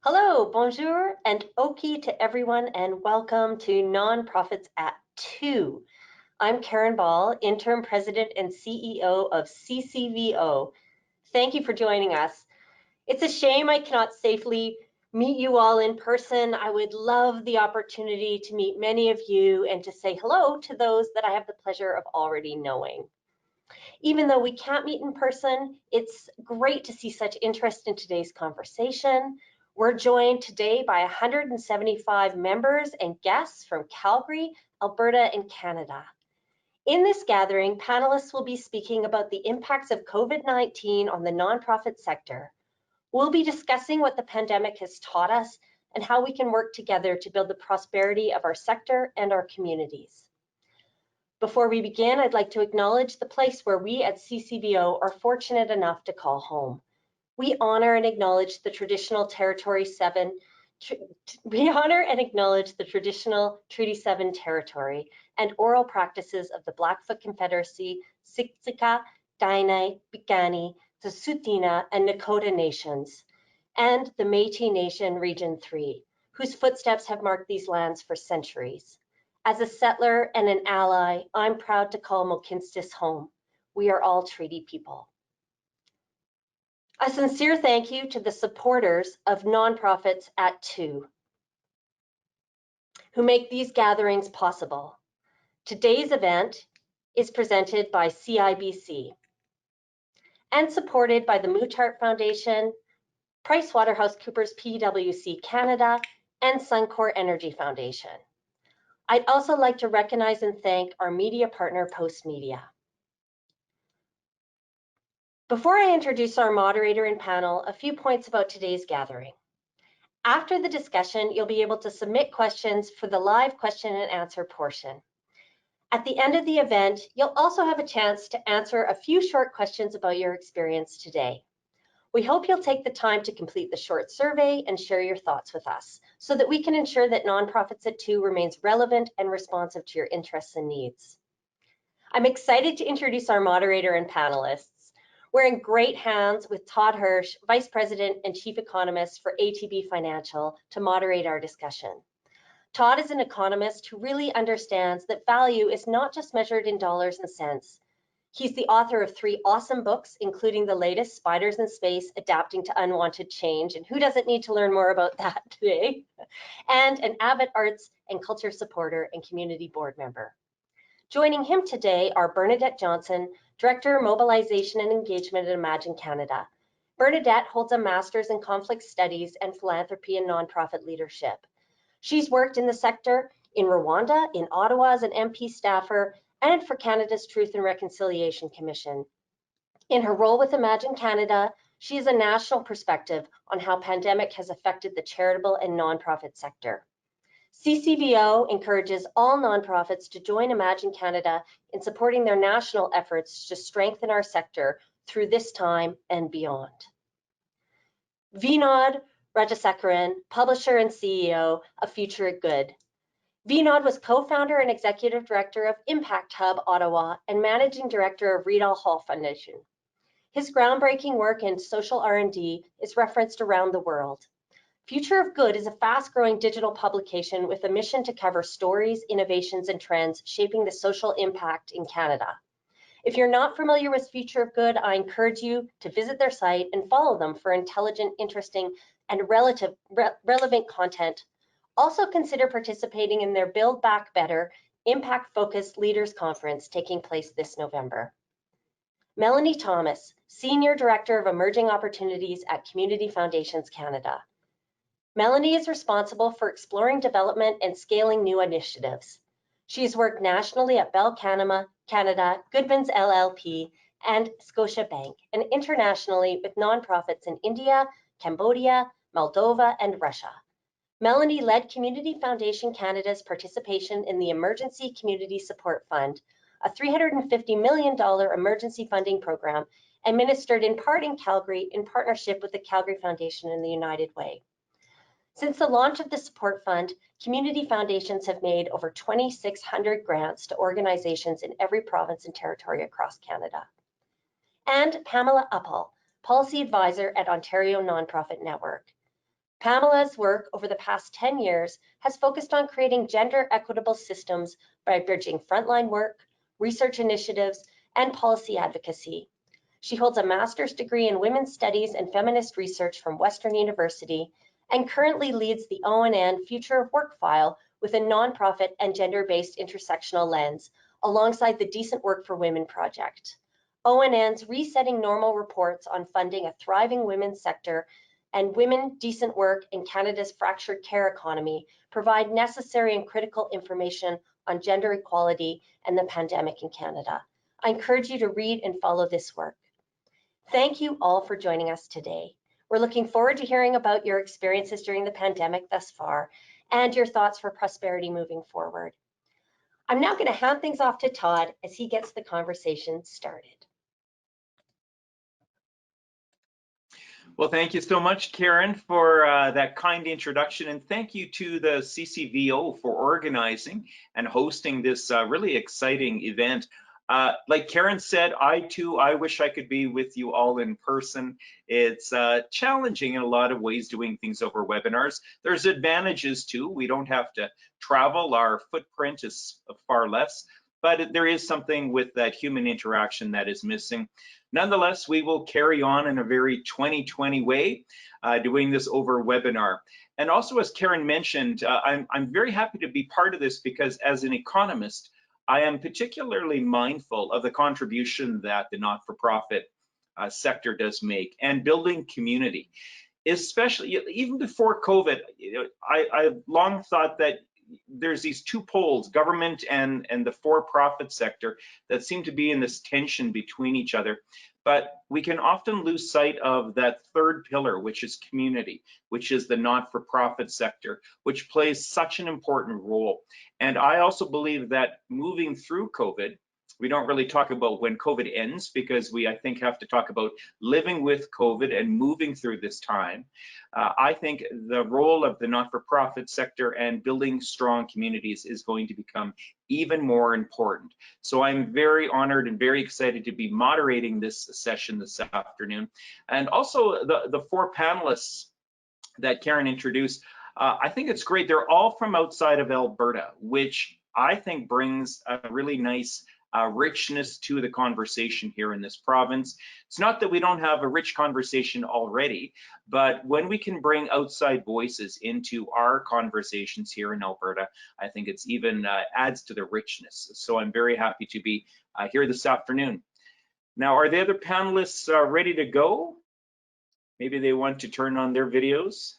Hello, bonjour, and oki to everyone, and welcome to Nonprofits at 2. I'm Karen Ball, Interim President and CEO of CCVO. Thank you for joining us. It's a shame I cannot safely meet you all in person. I would love the opportunity to meet many of you and to say hello to those that I have the pleasure of already knowing. Even though we can't meet in person, it's great to see such interest in today's conversation. We're joined today by 175 members and guests from Calgary, Alberta, and Canada. In this gathering, panelists will be speaking about the impacts of COVID-19 on the nonprofit sector. We'll be discussing what the pandemic has taught us and how we can work together to build the prosperity of our sector and our communities. Before we begin, I'd like to acknowledge the place where we at CCVO are fortunate enough to call home. We honor and acknowledge the traditional Treaty 7 territory and oral practices of the Blackfoot Confederacy, Siksika, Kainai, Piikani, the Tsuut'ina, and Nakota nations, and the Métis Nation Region 3, whose footsteps have marked these lands for centuries. As a settler and an ally, I'm proud to call Mohkinstsis home. We are all treaty people. A sincere thank you to the supporters of Nonprofits at 2, who make these gatherings possible. Today's event is presented by CIBC and supported by the Muttart Foundation, PricewaterhouseCoopers PwC Canada, and Suncor Energy Foundation. I'd also like to recognize and thank our media partner, Postmedia. Before I introduce our moderator and panel, a few points about today's gathering. After the discussion, you'll be able to submit questions for the live question and answer portion. At the end of the event, you'll also have a chance to answer a few short questions about your experience today. We hope you'll take the time to complete the short survey and share your thoughts with us so that we can ensure that Nonprofits at 2 remains relevant and responsive to your interests and needs. I'm excited to introduce our moderator and panelists. We're in great hands with Todd Hirsch, Vice President and Chief Economist for ATB Financial, to moderate our discussion. Todd is an economist who really understands that value is not just measured in dollars and cents. He's the author of 3 awesome books, including the latest, Spiders in Space, Adapting to Unwanted Change, and who doesn't need to learn more about that today? And an avid arts and culture supporter and community board member. Joining him today are Bernadette Johnson, Director, Mobilization and Engagement at Imagine Canada. Bernadette holds a Master's in Conflict Studies and Philanthropy and Nonprofit Leadership. She's worked in the sector in Rwanda, in Ottawa as an MP staffer, and for Canada's Truth and Reconciliation Commission. In her role with Imagine Canada, she has a national perspective on how pandemic has affected the charitable and nonprofit sector. CCVO encourages all nonprofits to join Imagine Canada in supporting their national efforts to strengthen our sector through this time and beyond. Vinod Rajasekaran, publisher and CEO of Future Good. Vinod was co-founder and executive director of Impact Hub Ottawa and managing director of Riedel Hall Foundation. His groundbreaking work in social R&D is referenced around the world. Future of Good is a fast-growing digital publication with a mission to cover stories, innovations, and trends shaping the social impact in Canada. If you're not familiar with Future of Good, I encourage you to visit their site and follow them for intelligent, interesting, and relevant content. Also consider participating in their Build Back Better, impact-focused leaders conference taking place this November. Melanie Thomas, Senior Director of Emerging Opportunities at Community Foundations Canada. Melanie is responsible for exploring development and scaling new initiatives. She has worked nationally at Bell Canada, Goodman's LLP, and Scotiabank, and internationally with nonprofits in India, Cambodia, Moldova, and Russia. Melanie led Community Foundation Canada's participation in the Emergency Community Support Fund, a $350 million emergency funding program administered in part in Calgary in partnership with the Calgary Foundation and the United Way. Since the launch of the support fund, community foundations have made over 2,600 grants to organizations in every province and territory across Canada. And Pamela Uppal, policy advisor at Ontario Nonprofit Network. Pamela's work over the past 10 years has focused on creating gender equitable systems by bridging frontline work, research initiatives, and policy advocacy. She holds a master's degree in women's studies and feminist research from Western University and currently leads the ONN Future of Work file with a nonprofit and gender-based intersectional lens alongside the Decent Work for Women project. ONN's Resetting Normal reports on funding a thriving women's sector and Women, Decent Work in Canada's Fractured Care Economy provide necessary and critical information on gender equality and the pandemic in Canada. I encourage you to read and follow this work. Thank you all for joining us today. We're looking forward to hearing about your experiences during the pandemic thus far and your thoughts for prosperity moving forward. I'm now going to hand things off to Todd as he gets the conversation started. Well, thank you so much, Karen, for that kind introduction, and thank you to the CCVO for organizing and hosting this really exciting event. Like Karen said, I wish I could be with you all in person. It's challenging in a lot of ways doing things over webinars. There's advantages too. We don't have to travel. Our footprint is far less, but there is something with that human interaction that is missing. Nonetheless, we will carry on in a very 2020 way, doing this over webinar. And also, as Karen mentioned, I'm very happy to be part of this because as an economist, I am particularly mindful of the contribution that the not-for-profit sector does make and building community, especially even before COVID. I've long thought that there's these two poles, government and the for-profit sector, that seem to be in this tension between each other. But we can often lose sight of that third pillar, which is community, which is the not-for-profit sector, which plays such an important role. And I also believe that moving through COVID, we don't really talk about when COVID ends because we, I think, have to talk about living with COVID and moving through this time. I think the role of the not-for-profit sector and building strong communities is going to become even more important. So I'm very honored and very excited to be moderating this session this afternoon. And also the four panelists that Karen introduced, I think it's great. They're all from outside of Alberta, which I think brings a really nice richness to the conversation here in this province. It's not that we don't have a rich conversation already, but when we can bring outside voices into our conversations here in Alberta, I think it's even adds to the richness. So I'm very happy to be here this afternoon. Now, are the other panelists ready to go? Maybe they want to turn on their videos.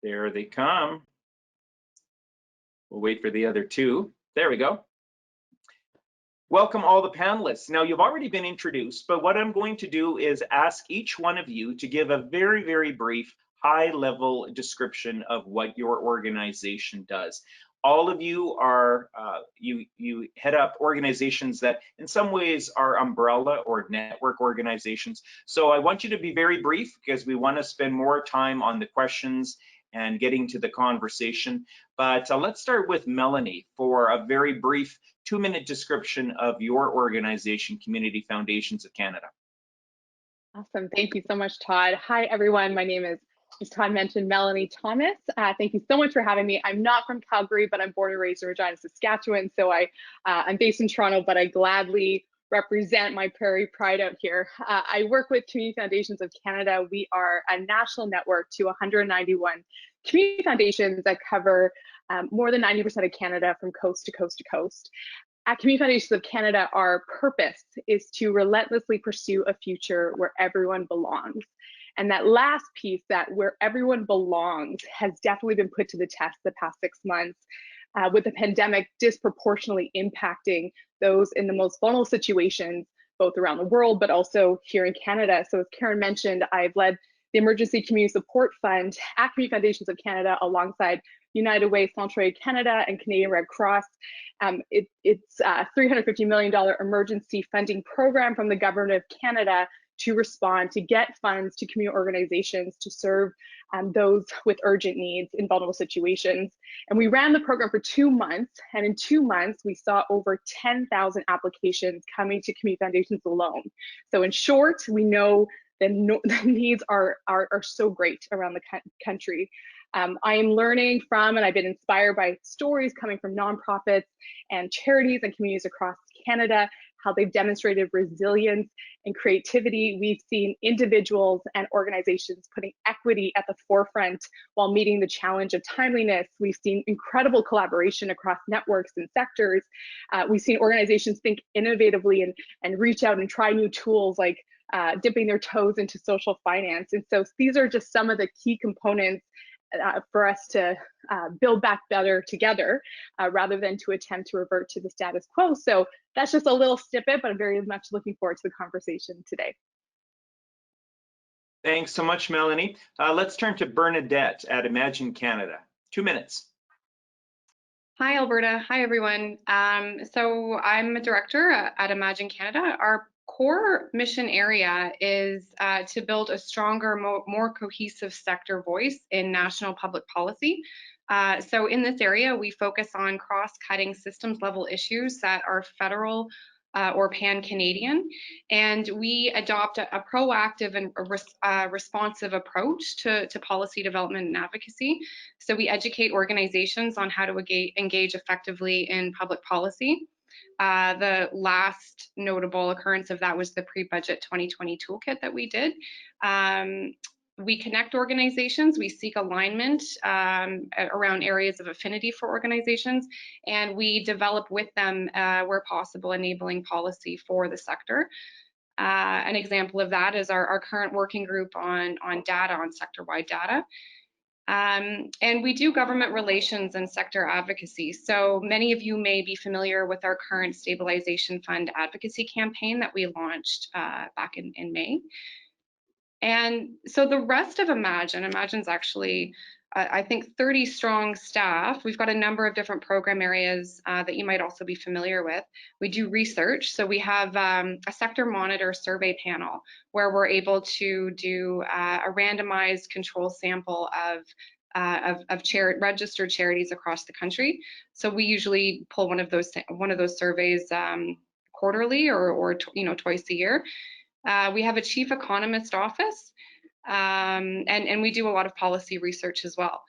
There they come. We'll wait for the other two. There we go. Welcome all the panelists. Now, you've already been introduced, but what I'm going to do is ask each one of you to give a very, very brief, high-level description of what your organization does. All of you are, you head up organizations that in some ways are umbrella or network organizations. So I want you to be very brief because we want to spend more time on the questions and getting to the conversation. But let's start with Melanie for a very brief 2-minute description of your organization, Community Foundations of Canada. Awesome, thank you so much, Todd. Hi, everyone. My name is, as Todd mentioned, Melanie Thomas. Thank you so much for having me. I'm not from Calgary, but I'm born and raised in Regina, Saskatchewan. So I'm based in Toronto, but I gladly represent my prairie pride out here. I work with Community Foundations of Canada. We are a national network to 191 community foundations that cover more than 90% of Canada from coast to coast to coast. At Community Foundations of Canada, our purpose is to relentlessly pursue a future where everyone belongs. And that last piece, that where everyone belongs, has definitely been put to the test the past 6 months, with the pandemic disproportionately impacting those in the most vulnerable situations, both around the world, but also here in Canada. So as Karen mentioned, I've led the Emergency Community Support Fund at Community Foundations of Canada alongside United Way, Centraide Canada, and Canadian Red Cross. It's a $350 million emergency funding program from the Government of Canada to respond, to get funds to community organizations to serve those with urgent needs in vulnerable situations. And we ran the program for 2 months, and in 2 months, we saw over 10,000 applications coming to community foundations alone. So in short, we know that the needs are so great around the country. I am learning from, and I've been inspired by stories coming from nonprofits and charities and communities across Canada, how they've demonstrated resilience and creativity. We've seen individuals and organizations putting equity at the forefront while meeting the challenge of timeliness. We've seen incredible collaboration across networks and sectors. We've seen organizations think innovatively and reach out and try new tools like dipping their toes into social finance. And so these are just some of the key components for us to build back better together rather than to attempt to revert to the status quo. So that's just a little snippet, but I'm very much looking forward to the conversation today. Thanks so much, Melanie. Let's turn to Bernadette at Imagine Canada. 2 minutes. Hi, Alberta. Hi, everyone. So I'm a director at Imagine Canada. Our core mission area is to build a stronger, more cohesive sector voice in national public policy. So in this area, we focus on cross-cutting systems level issues that are federal or pan-Canadian, and we adopt a proactive and responsive approach to policy development and advocacy. So we educate organizations on how to engage effectively in public policy. The last notable occurrence of that was the pre-budget 2020 toolkit that we did. We connect organizations, we seek alignment around areas of affinity for organizations, and we develop with them, where possible, enabling policy for the sector. An example of that is our current working group on data, on sector-wide data. And we do government relations and sector advocacy. So many of you may be familiar with our current Stabilization Fund advocacy campaign that we launched back in May. And so the rest of Imagine's actually, I think, 30 strong staff. We've got a number of different program areas that you might also be familiar with. We do research. So we have a sector monitor survey panel where we're able to do a randomized control sample of registered charities across the country. So we usually pull one of those surveys quarterly or twice a year. We have a chief economist office, and we do a lot of policy research as well.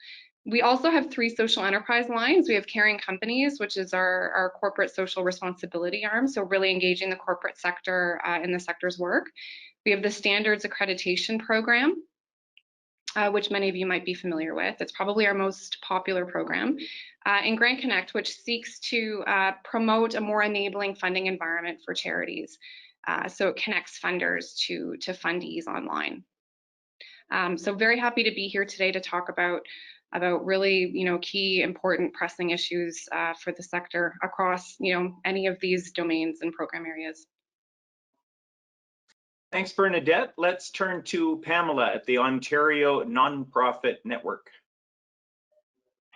We also have 3 social enterprise lines. We have Caring Companies, which is our corporate social responsibility arm, so really engaging the corporate sector in the sector's work. We have the Standards Accreditation Program, which many of you might be familiar with. It's probably our most popular program. And Grant Connect, which seeks to promote a more enabling funding environment for charities. So it connects funders to fundees online. So very happy to be here today to talk about really key, important, pressing issues for the sector across any of these domains and program areas. Thanks, Bernadette. Let's turn to Pamela at the Ontario Nonprofit Network.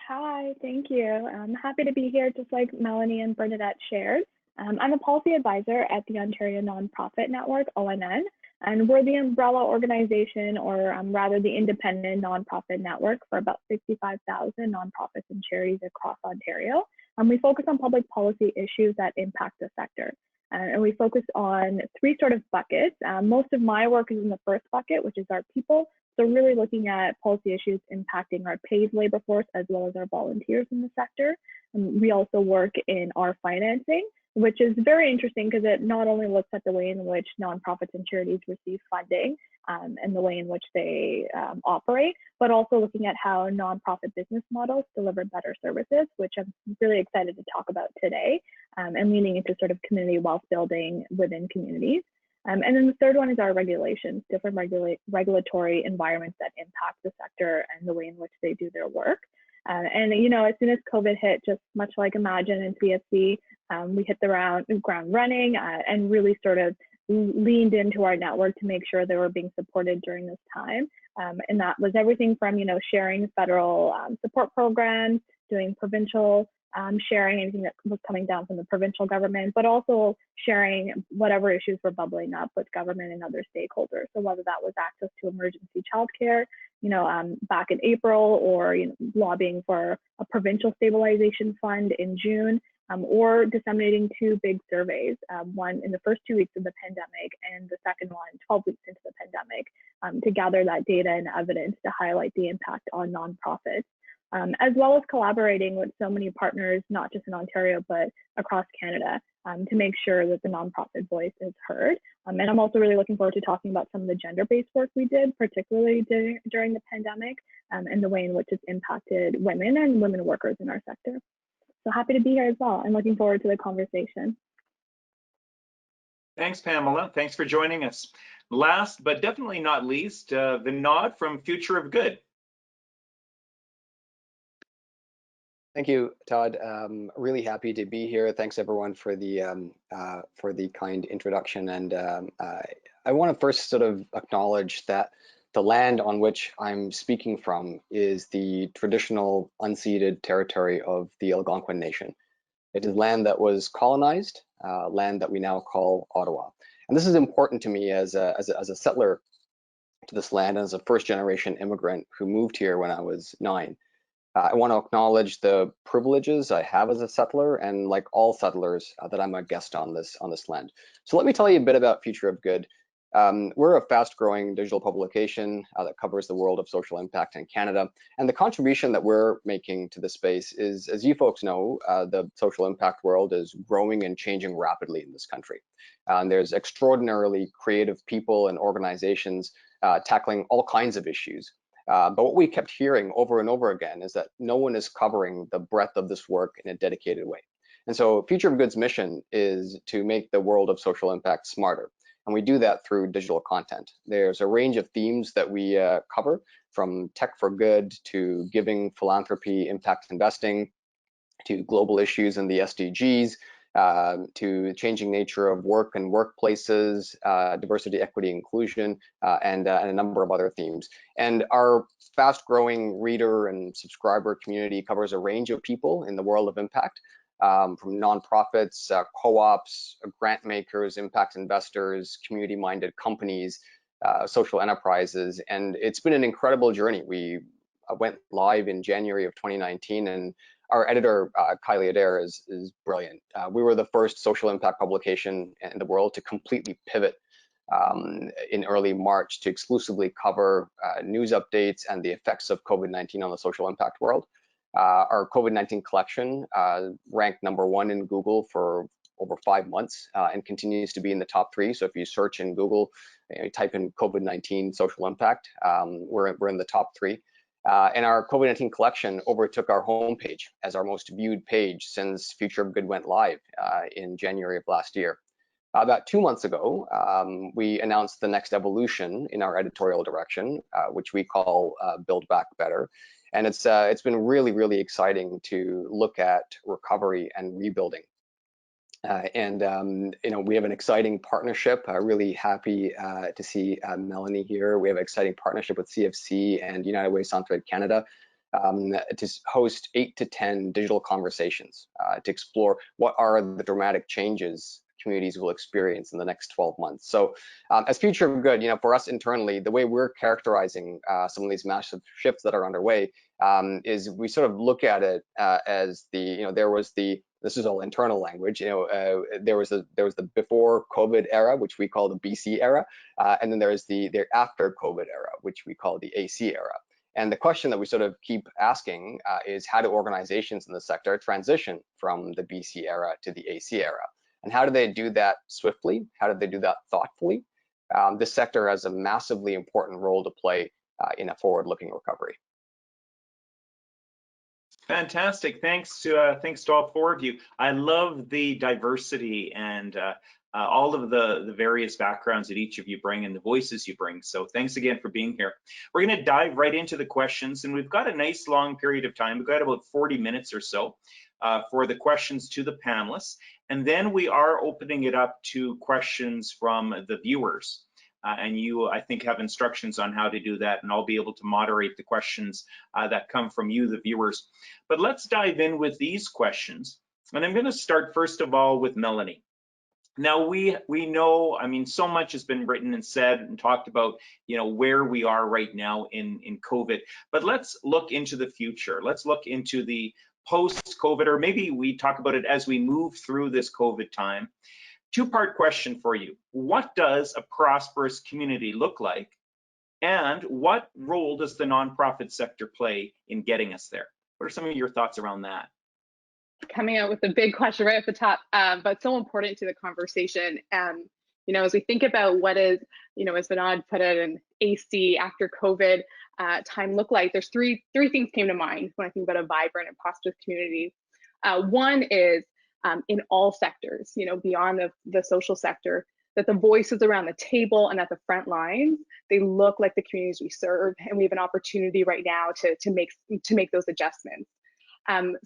Hi, thank you. I'm happy to be here, just like Melanie and Bernadette shared. I'm a policy advisor at the Ontario Nonprofit Network, ONN, and we're the umbrella organization, or rather the independent nonprofit network for about 65,000 nonprofits and charities across Ontario. We focus on public policy issues that impact the sector. And we focus on 3 sort of buckets. Most of my work is in the first bucket, which is our people. So really looking at policy issues impacting our paid labor force as well as our volunteers in the sector. And we also work in our financing, which is very interesting because it not only looks at the way in which nonprofits and charities receive funding and the way in which they operate, but also looking at how nonprofit business models deliver better services, which I'm really excited to talk about today, and leaning into sort of community wealth building within communities. And then the third one is our regulations, different regulatory environments that impact the sector and the way in which they do their work. And as soon as COVID hit, just much like Imagine and CSC, we hit the ground running and really sort of leaned into our network to make sure they were being supported during this time. And that was everything from, sharing federal support programs, doing provincial sharing anything that was coming down from the provincial government, but also sharing whatever issues were bubbling up with government and other stakeholders. So whether that was access to emergency childcare, back in April, or lobbying for a provincial stabilization fund in June, or disseminating 2 big surveys, one in the first 2 weeks of the pandemic and the second one 12 weeks into the pandemic, to gather that data and evidence to highlight the impact on nonprofits, as well as collaborating with so many partners, not just in Ontario, but across Canada, to make sure that the nonprofit voice is heard. And I'm also really looking forward to talking about some of the gender-based work we did, particularly during the pandemic, and the way in which it's impacted women and women workers in our sector. So happy to be here as well, and looking forward to the conversation. Thanks, Pamela. Thanks for joining us. Last but definitely not least, Vinod from Future of Good. Thank you, Todd. Really happy to be here. Thanks everyone for the kind introduction. And I want to first sort of acknowledge that the land on which I'm speaking from is the traditional unceded territory of the Algonquin Nation. It is land that was colonized, land that we now call Ottawa. And this is important to me as a settler to this land, as a first-generation immigrant who moved here when I was 9. I want to acknowledge the privileges I have as a settler, and like all settlers, that I'm a guest on this land. So let me tell you a bit about Future of Good. We're a fast-growing digital publication that covers the world of social impact in Canada, and the contribution that we're making to this space is, as you folks know, the social impact world is growing and changing rapidly in this country. There's extraordinarily creative people and organizations tackling all kinds of issues. But what we kept hearing over and over again is that no one is covering the breadth of this work in a dedicated way. And so Future of Good's mission is to make the world of social impact smarter. And we do that through digital content. There's a range of themes that we cover, from tech for good to giving, philanthropy, impact investing, to global issues in the SDGs, to changing nature of work and workplaces, diversity, equity, inclusion, and a number of other themes. And our fast-growing reader and subscriber community covers a range of people in the world of impact, from nonprofits, co-ops, grant makers, impact investors, community-minded companies, social enterprises, and it's been an incredible journey. We went live in January of 2019, and our editor, Kylie Adair, is brilliant. We were the first social impact publication in the world to completely pivot in early March to exclusively cover news updates and the effects of COVID-19 on the social impact world. Our COVID-19 collection ranked #1 in Google for over 5 months and continues to be in the top 3. So if you search in Google, type in COVID-19 social impact, we're in the top 3. And our COVID-19 collection overtook our homepage as our most viewed page since Future of Good went live in January of last year. About 2 months ago, we announced the next evolution in our editorial direction, which we call Build Back Better. And it's been really, really exciting to look at recovery and rebuilding. We have an exciting partnership. Really happy to see Melanie here. We have an exciting partnership with CFC and United Way Centraide Canada to host 8 to 10 digital conversations to explore what are the dramatic changes communities will experience in the next 12 months. So as Future of Good, for us internally, the way we're characterizing some of these massive shifts that are underway is we sort of look at it as this is all internal language. There was the before COVID era, which we call the BC era, and then there's the after COVID era, which we call the AC era. And the question that we sort of keep asking is, how do organizations in the sector transition from the BC era to the AC era? And how do they do that swiftly? How do they do that thoughtfully? This sector has a massively important role to play in a forward-looking recovery. Fantastic. Thanks to all 4 of you. I love the diversity and all of the various backgrounds that each of you bring and the voices you bring. So thanks again for being here. We're going to dive right into the questions, and we've got a nice long period of time. We've got about 40 minutes or so for the questions to the panelists. And then we are opening it up to questions from the viewers. and you, I think, have instructions on how to do that, and I'll be able to moderate the questions that come from you, the viewers. But let's dive in with these questions. And I'm going to start, first of all, with Melanie. Now, we know, I mean, so much has been written and said and talked about, you know, where we are right now in COVID. But let's look into the future. Let's look into the post-COVID, or maybe we talk about it as we move through this COVID time. Two-part question for you. What does a prosperous community look like? And what role does the nonprofit sector play in getting us there? What are some of your thoughts around that? Coming out with a big question right at the top, but so important to the conversation. You know, as we think about what is, you know, as Vinod put it, an AC after COVID time look like, there's three things came to mind when I think about a vibrant and prosperous community. One is in all sectors, you know, beyond the social sector, that the voices around the table and at the front lines, they look like the communities we serve, and we have an opportunity right now to make those adjustments.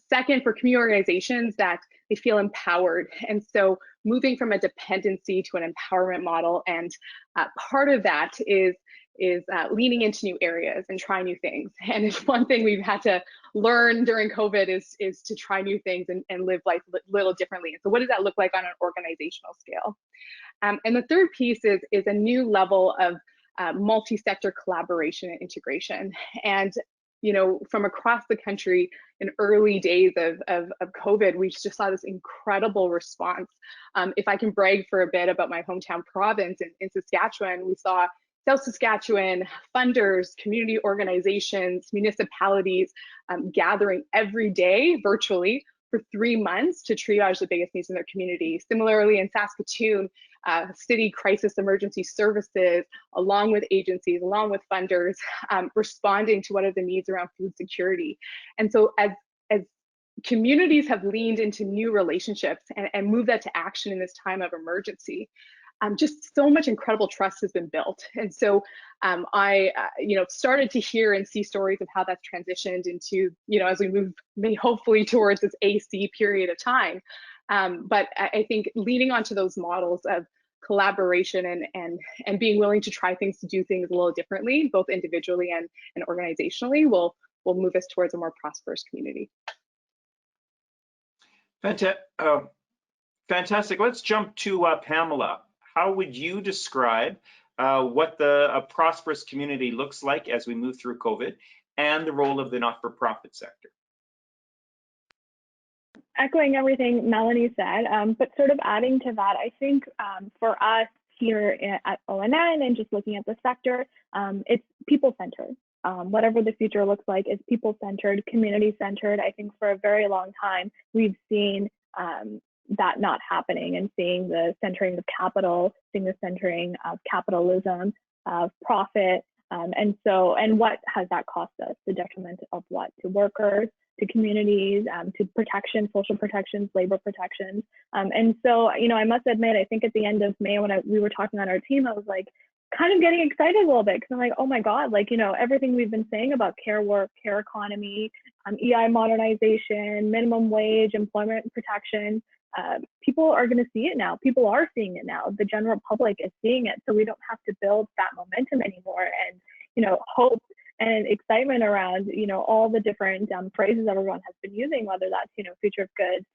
Second, for community organizations, that they feel empowered, and so moving from a dependency to an empowerment model, and part of that is leaning into new areas and try new things. And it's one thing we've had to learn during COVID is to try new things and live life a little differently. And so what does that look like on an organizational scale? And the third piece is a new level of multi-sector collaboration and integration. And you know, from across the country in early days of COVID, we just saw this incredible response. If I can brag for a bit about my hometown province in Saskatchewan, we saw South Saskatchewan funders, community organizations, municipalities gathering every day virtually for 3 months to triage the biggest needs in their community. Similarly, in Saskatoon, city crisis emergency services, along with agencies, along with funders, responding to what are the needs around food security. And so as communities have leaned into new relationships and moved that to action in this time of emergency, just so much incredible trust has been built. And so I you know, started to hear and see stories of how that's transitioned into, you know, as we move hopefully towards this AC period of time. But I think leaning onto those models of collaboration and being willing to try things, to do things a little differently, both individually and organizationally, will move us towards a more prosperous community. Fantastic. Let's jump to Pamela. How would you describe what a prosperous community looks like as we move through COVID, and the role of the not-for-profit sector? Echoing everything Melanie said, but sort of adding to that, I think for us here at ONN and just looking at the sector, it's people-centered. Whatever the future looks like, it's people-centered, community-centered. I think for a very long time, we've seen that not happening, and seeing the centering of capital, seeing the centering of capitalism, of profit. And what has that cost us? The detriment of what? To workers, to communities, to protection, social protections, labor protections. And so, you know, I must admit, I think at the end of May, when we were talking on our team, I was like, kind of getting excited a little bit, because I'm like, oh my God, like, you know, everything we've been saying about care work, care economy, EI modernization, minimum wage, employment protection, people are going to see it now. People are seeing it now. The general public is seeing it. So we don't have to build that momentum anymore. And, you know, hope and excitement around, you know, all the different phrases everyone has been using, whether that's, you know, future of good,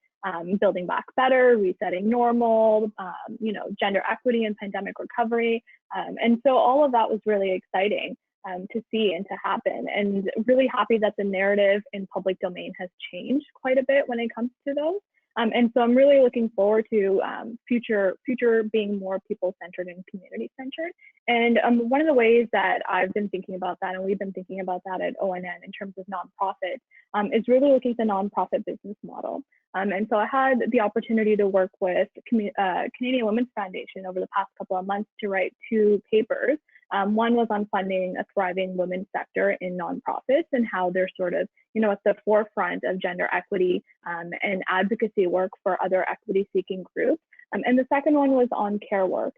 building back better, resetting normal, you know, gender equity and pandemic recovery. And so all of that was really exciting to see and to happen, and really happy that the narrative in public domain has changed quite a bit when it comes to those. And so I'm really looking forward to future being more people-centered and community-centered. And one of the ways that I've been thinking about that, and we've been thinking about that at ONN in terms of nonprofit, is really looking at the nonprofit business model. And so I had the opportunity to work with Canadian Women's Foundation over the past couple of months to write 2 papers. One was on funding a thriving women's sector in nonprofits, and how they're sort of, you know, at the forefront of gender equity and advocacy work for other equity-seeking groups. And the second one was on care work,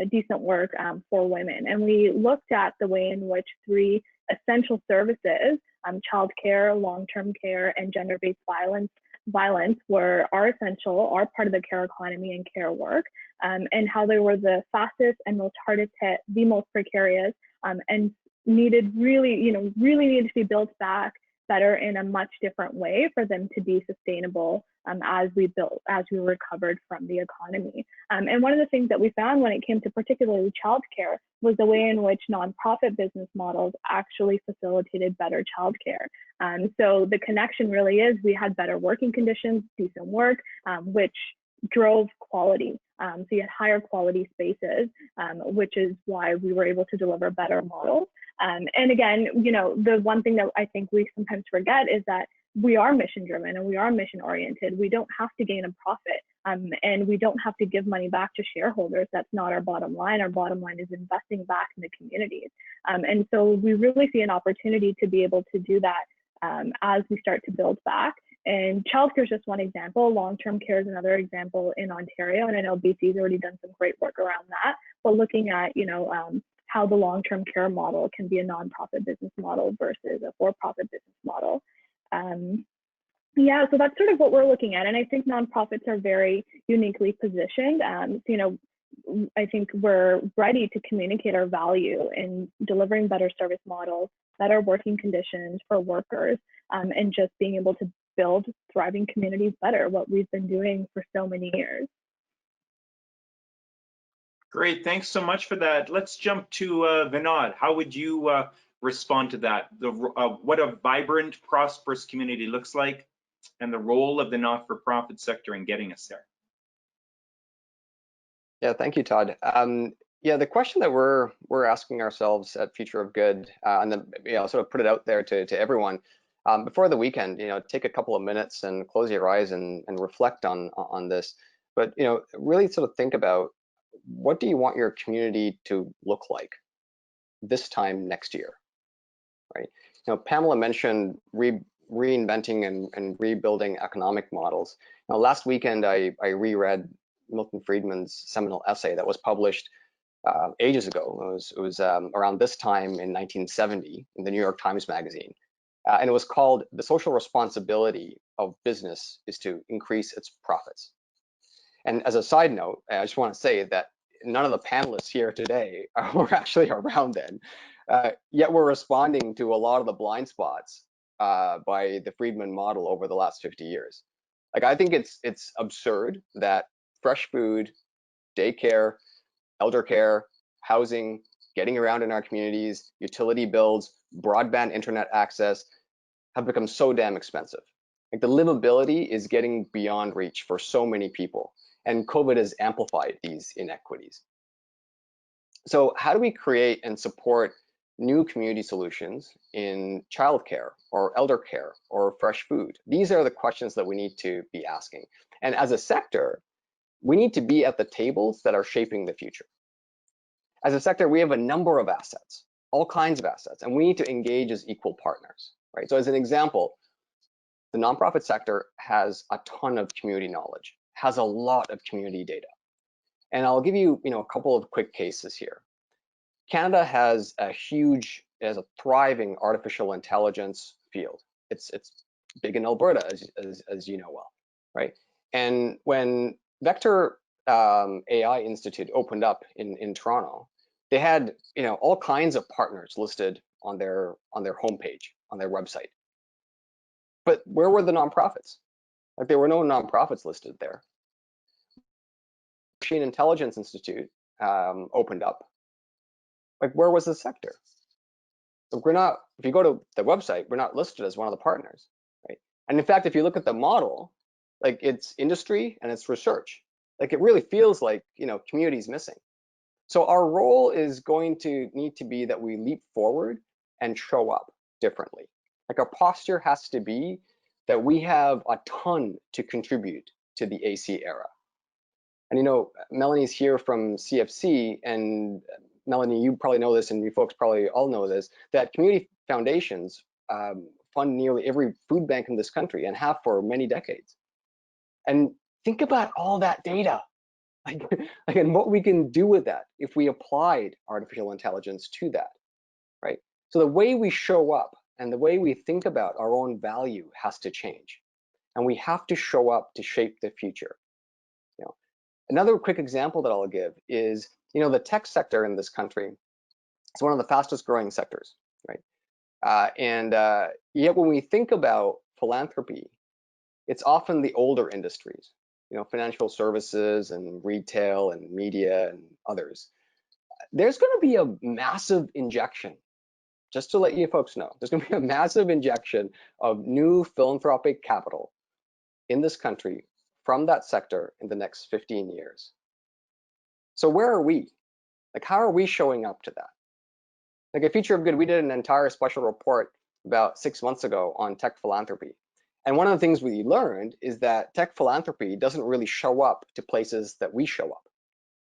decent work for women. And we looked at the way in which 3 essential services, childcare, long-term care, and gender-based violence violence are essential, are part of the care economy and care work, and how they were the fastest and most hardest hit, the most precarious, and needed really needed to be built back better in a much different way for them to be sustainable as we recovered from the economy. And one of the things that we found when it came to particularly childcare was the way in which nonprofit business models actually facilitated better childcare. So the connection really is we had better working conditions, decent work, which drove quality. So you had higher quality spaces, which is why we were able to deliver better models. And again, the one thing that I think we sometimes forget is that we are mission driven and we are mission oriented. We don't have to gain a profit, and we don't have to give money back to shareholders. That's not our bottom line. Our bottom line is investing back in the communities. And so we really see an opportunity to be able to do that as we start to build back. And childcare is just one example. Long-term care is another example in Ontario, and I know BC's already done some great work around that. But looking at how the long-term care model can be a nonprofit business model versus a for-profit business model. Yeah, so that's sort of what we're looking at, and I think nonprofits are very uniquely positioned. I think we're ready to communicate our value in delivering better service models, better working conditions for workers, and just being able to build thriving communities better, what we've been doing for so many years. Great, thanks so much for that. Let's jump to Vinod. How would you respond to that? What a vibrant, prosperous community looks like, and the role of the not-for-profit sector in getting us there. Yeah, thank you, Todd. Yeah, the question that we're asking ourselves at Future of Good, and then sort of put it out there to everyone before the weekend. Take a couple of minutes and close your eyes and reflect on this. But really sort of think about, what do you want your community to look like this time next year, right? Pamela mentioned reinventing and rebuilding economic models. Now, last weekend, I reread Milton Friedman's seminal essay that was published ages ago. It was around this time in 1970 in the New York Times Magazine. And it was called "The Social Responsibility of Business is to Increase Its Profits." And as a side note, I just want to say that none of the panelists here today were actually around then, yet we're responding to a lot of the blind spots by the Friedman model over the last 50 years. Like, I think it's absurd that fresh food, daycare, elder care, housing, getting around in our communities, utility bills, broadband internet access have become so damn expensive. Like, the livability is getting beyond reach for so many people, and COVID has amplified these inequities. So how do we create and support new community solutions in childcare or elder care or fresh food? These are the questions that we need to be asking. And as a sector, we need to be at the tables that are shaping the future. As a sector, we have a number of assets, all kinds of assets, and we need to engage as equal partners, right? So as an example, the nonprofit sector has a ton of community knowledge, has a lot of community data. And I'll give you, a couple of quick cases here. Canada has a thriving artificial intelligence field. It's big in Alberta, as you know well, right? And when Vector AI Institute opened up in Toronto, they had all kinds of partners listed on their homepage, on their website. But where were the nonprofits? Like, there were no nonprofits listed there. Machine Intelligence Institute opened up. Like, where was the sector? If you go to the website, we're not listed as one of the partners, right? And in fact, if you look at the model, like, it's industry and it's research. Like, it really feels like community's missing. So our role is going to need to be that we leap forward and show up differently. Like, our posture has to be that we have a ton to contribute to the AC era. And Melanie's here from CFC, and Melanie, you probably know this, and you folks probably all know this, that community foundations fund nearly every food bank in this country and have for many decades. And think about all that data, and what we can do with that if we applied artificial intelligence to that, right? So the way we show up and the way we think about our own value has to change. and we have to show up to shape the future. You know, another quick example that I'll give is, you know, the tech sector in this country is one of the fastest growing sectors, right? Yet when we think about philanthropy, it's often the older industries, you know, financial services and retail and media and others. There's going to be a massive injection, just to let you folks know, there's going to be a massive injection of new philanthropic capital in this country from that sector in the next 15 years. So where are we? Like, how are we showing up to that? Like at Future of Good, we did an entire special report about 6 months ago on tech philanthropy. And one of the things we learned is that tech philanthropy doesn't really show up to places that we show up,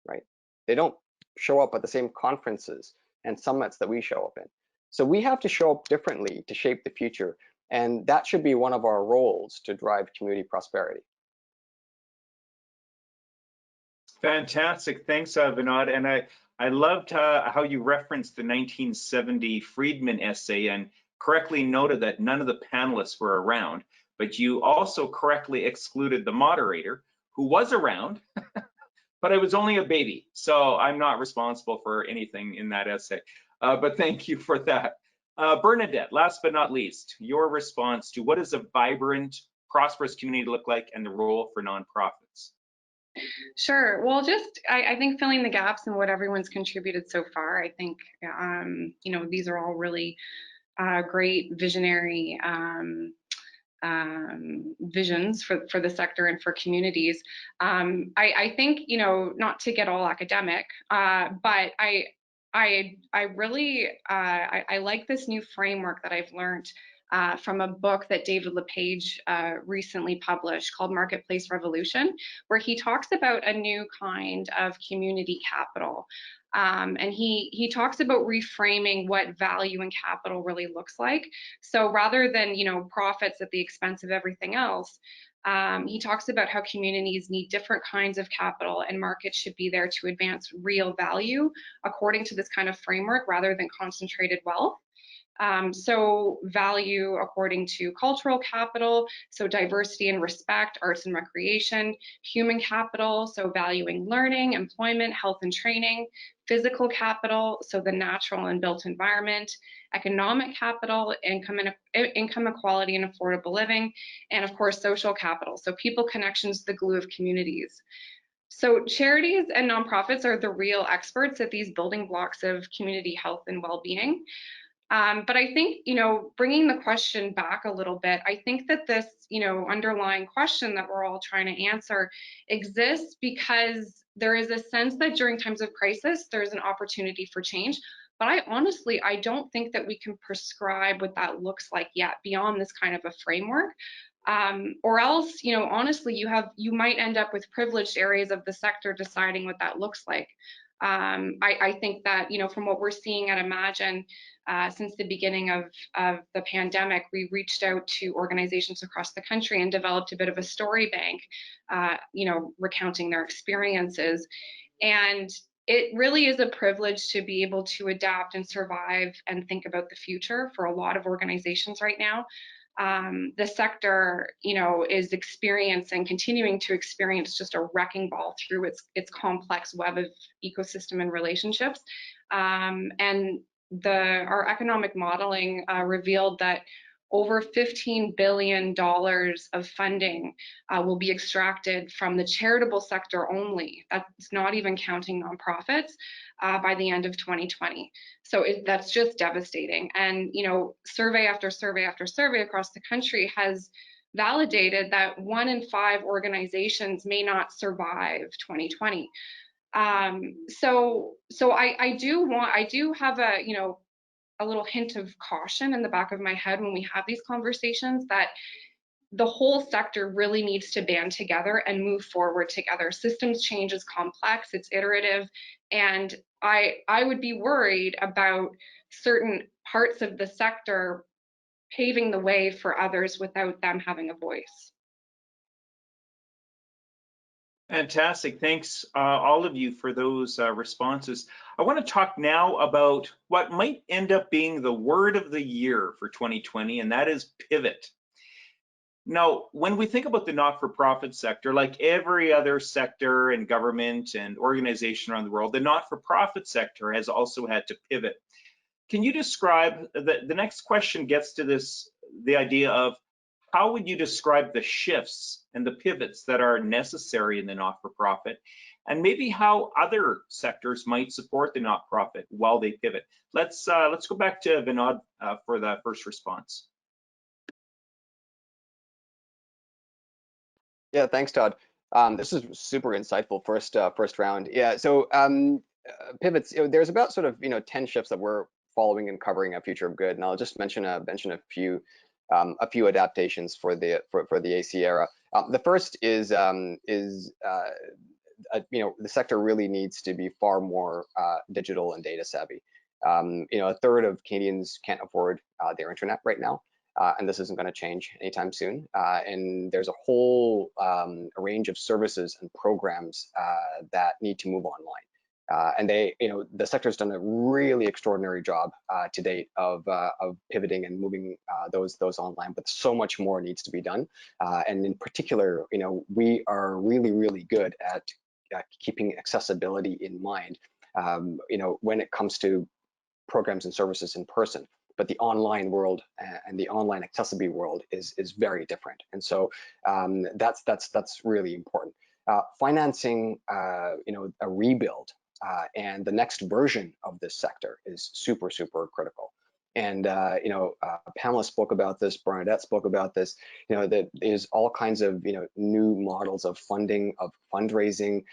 right? They don't show up at the same conferences and summits that we show up in. So we have to show up differently to shape the future. And that should be one of our roles to drive community prosperity. Fantastic. Thanks, Vinod. And I loved how you referenced the 1970 Friedman essay and correctly noted that none of the panelists were around, but you also correctly excluded the moderator, who was around, but I was only a baby, so I'm not responsible for anything in that essay. But thank you for that. Bernadette, last but not least, your response to what does a vibrant, prosperous community look like and the role for nonprofits? Sure. Well, just I think filling the gaps in what everyone's contributed so far. I think you know, these are all really great visionary visions for the sector and for communities. I think, you know, not to get all academic, but I really I like this new framework that I've learned from a book that David LePage recently published called Marketplace Revolution, where he talks about a new kind of community capital. And he talks about reframing what value and capital really looks like. So rather than, you know, profits at the expense of everything else, he talks about how communities need different kinds of capital and markets should be there to advance real value according to this kind of framework rather than concentrated wealth. So value according to cultural capital, so diversity and respect, arts and recreation, human capital, so valuing learning, employment, health and training, physical capital, so the natural and built environment, economic capital, income equality and affordable living, and of course, social capital, so people connections, the glue of communities. So charities and nonprofits are the real experts at these building blocks of community health and well-being. But I think, you know, bringing the question back a little bit, I think that this, you know, underlying question that we're all trying to answer exists because there is a sense that during times of crisis, there's an opportunity for change. But I don't think that we can prescribe what that looks like yet beyond this kind of a framework. Or else, you know, honestly, you might end up with privileged areas of the sector deciding what that looks like. I think that, you know, from what we're seeing at Imagine, since the beginning of the pandemic, we reached out to organizations across the country and developed a bit of a story bank, you know, recounting their experiences. And it really is a privilege to be able to adapt and survive and think about the future for a lot of organizations right now. The sector, you know, is continuing to experience just a wrecking ball through its complex web of ecosystem and relationships. And our economic modeling revealed that over $15 billion of funding will be extracted from the charitable sector only. That's not even counting nonprofits by the end of 2020. So that's just devastating. And, you know, survey after survey after survey across the country has validated that 1 in 5 organizations may not survive 2020. So I do have a, you know, a little hint of caution in the back of my head when we have these conversations that the whole sector really needs to band together and move forward together. Systems change is complex, it's iterative, and I would be worried about certain parts of the sector paving the way for others without them having a voice. Fantastic. Thanks, all of you, for those responses. I want to talk now about what might end up being the word of the year for 2020, and that is pivot. Now, when we think about the not-for-profit sector, like every other sector in government and organization around the world, the not-for-profit sector has also had to pivot. Can you describe, the next question gets to this, the idea of how would you describe the shifts and the pivots that are necessary in the not-for-profit, and maybe how other sectors might support the not-profit while they pivot? Let's go back to Vinod for the first response. Yeah, thanks, Todd. This is super insightful first round. Yeah, so pivots. There's about sort of 10 shifts that we're following and covering at Future of Good, and I'll just mention a few adaptations for the AC era. The first is the sector really needs to be far more digital and data savvy. A third of Canadians can't afford their internet right now. And this isn't going to change anytime soon. And there's a whole range of services and programs that need to move online. And the sector's done a really extraordinary job to date of pivoting and moving those online, but so much more needs to be done. And in particular, we are really, really good at keeping accessibility in mind, when it comes to programs and services in person. But the online world and the online accessibility world is very different, and so that's really important. Financing, a rebuild and the next version of this sector is super critical. And Pamela spoke about this, Bernadette spoke about this. That is all kinds of new models of funding, of fundraising,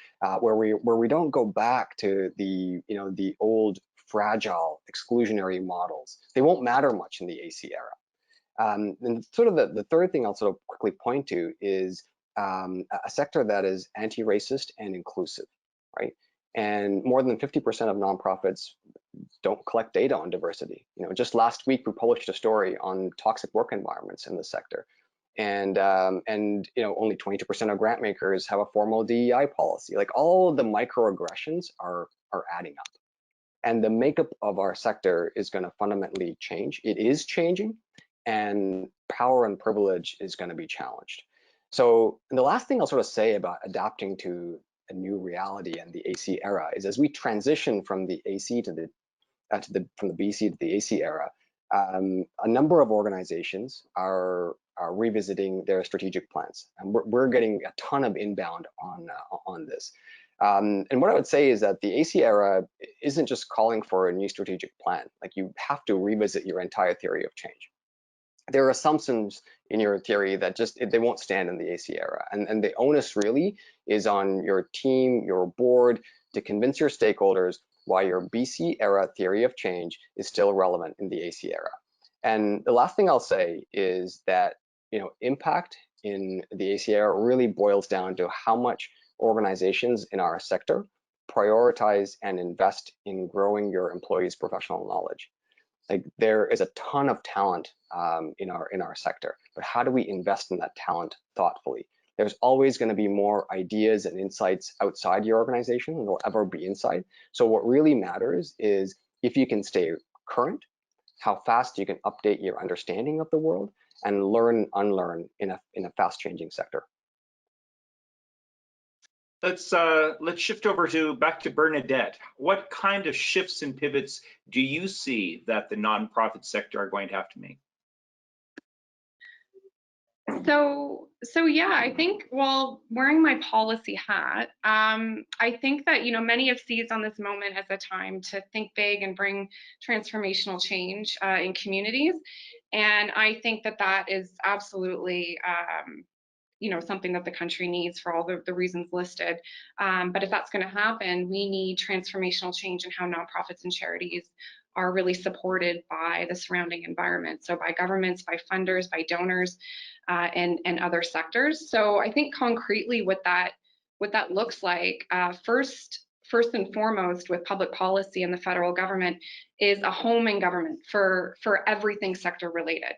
where we don't go back to the old fragile exclusionary models. They won't matter much in the AC era. And sort of the third thing I'll sort of quickly point to is a sector that is anti-racist and inclusive, right? And more than 50% of nonprofits don't collect data on diversity. Just last week we published a story on toxic work environments in the sector, and only 22% of grant makers have a formal DEI policy. Like, all of the microaggressions are adding up. And the makeup of our sector is going to fundamentally change. It is changing, and power and privilege is going to be challenged. So, and the last thing I'll sort of say about adapting to a new reality and the AC era is, as we transition from the AC to from the BC to the AC era, a number of organizations are revisiting their strategic plans, and we're getting a ton of inbound on this. And what I would say is that the AC era isn't just calling for a new strategic plan. Like, you have to revisit your entire theory of change. There are assumptions in your theory that they won't stand in the AC era. And the onus really is on your team, your board, to convince your stakeholders why your BC era theory of change is still relevant in the AC era. And the last thing I'll say is that, impact in the AC era really boils down to how much organizations in our sector prioritize and invest in growing your employees' professional knowledge. Like, there is a ton of talent in our sector, but how do we invest in that talent thoughtfully? There's always going to be more ideas and insights outside your organization than there'll ever be inside. So what really matters is if you can stay current, how fast you can update your understanding of the world, and learn, unlearn in a fast-changing sector. Let's shift over back to Bernadette. What kind of shifts and pivots do you see that the nonprofit sector are going to have to make? So yeah, I think, while wearing my policy hat, I think that many have seized on this moment as a time to think big and bring transformational change in communities, and I think that is absolutely something that the country needs for all the reasons listed. But if that's going to happen, we need transformational change in how nonprofits and charities are really supported by the surrounding environment. So by governments, by funders, by donors, and other sectors. So I think concretely what that looks like, first and foremost with public policy and the federal government, is a home in government for everything sector related.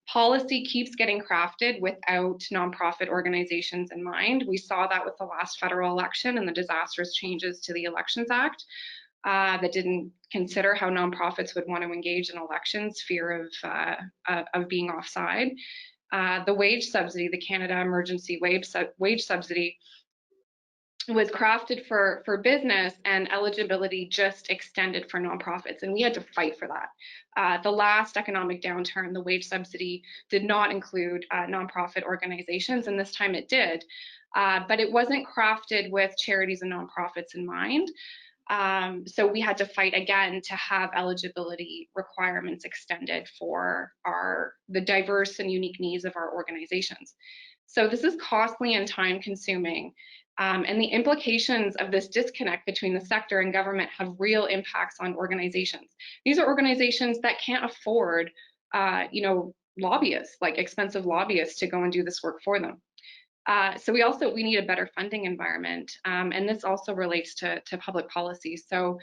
Policy keeps getting crafted without nonprofit organizations in mind. We saw that with the last federal election and the disastrous changes to the Elections Act that didn't consider how nonprofits would want to engage in elections, fear of being offside. the wage subsidy, the Canada Emergency Wage Subsidy, was crafted for business, and eligibility just extended for nonprofits, and we had to fight for that. The last economic downturn, the wage subsidy did not include nonprofit organizations, and this time it did, but it wasn't crafted with charities and nonprofits in mind. So we had to fight again to have eligibility requirements extended for the diverse and unique needs of our organizations. So this is costly and time consuming. And the implications of this disconnect between the sector and government have real impacts on organizations. These are organizations that can't afford, lobbyists, like expensive lobbyists, to go and do this work for them. So we need a better funding environment, and this also relates to public policy. So,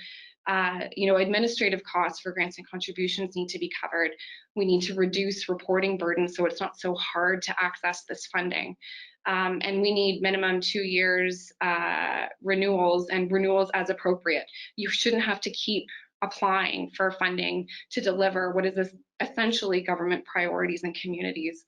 administrative costs for grants and contributions need to be covered. We need to reduce reporting burdens so it's not so hard to access this funding. And we need minimum 2 years renewals, and renewals as appropriate. You shouldn't have to keep applying for funding to deliver what is essentially government priorities in communities.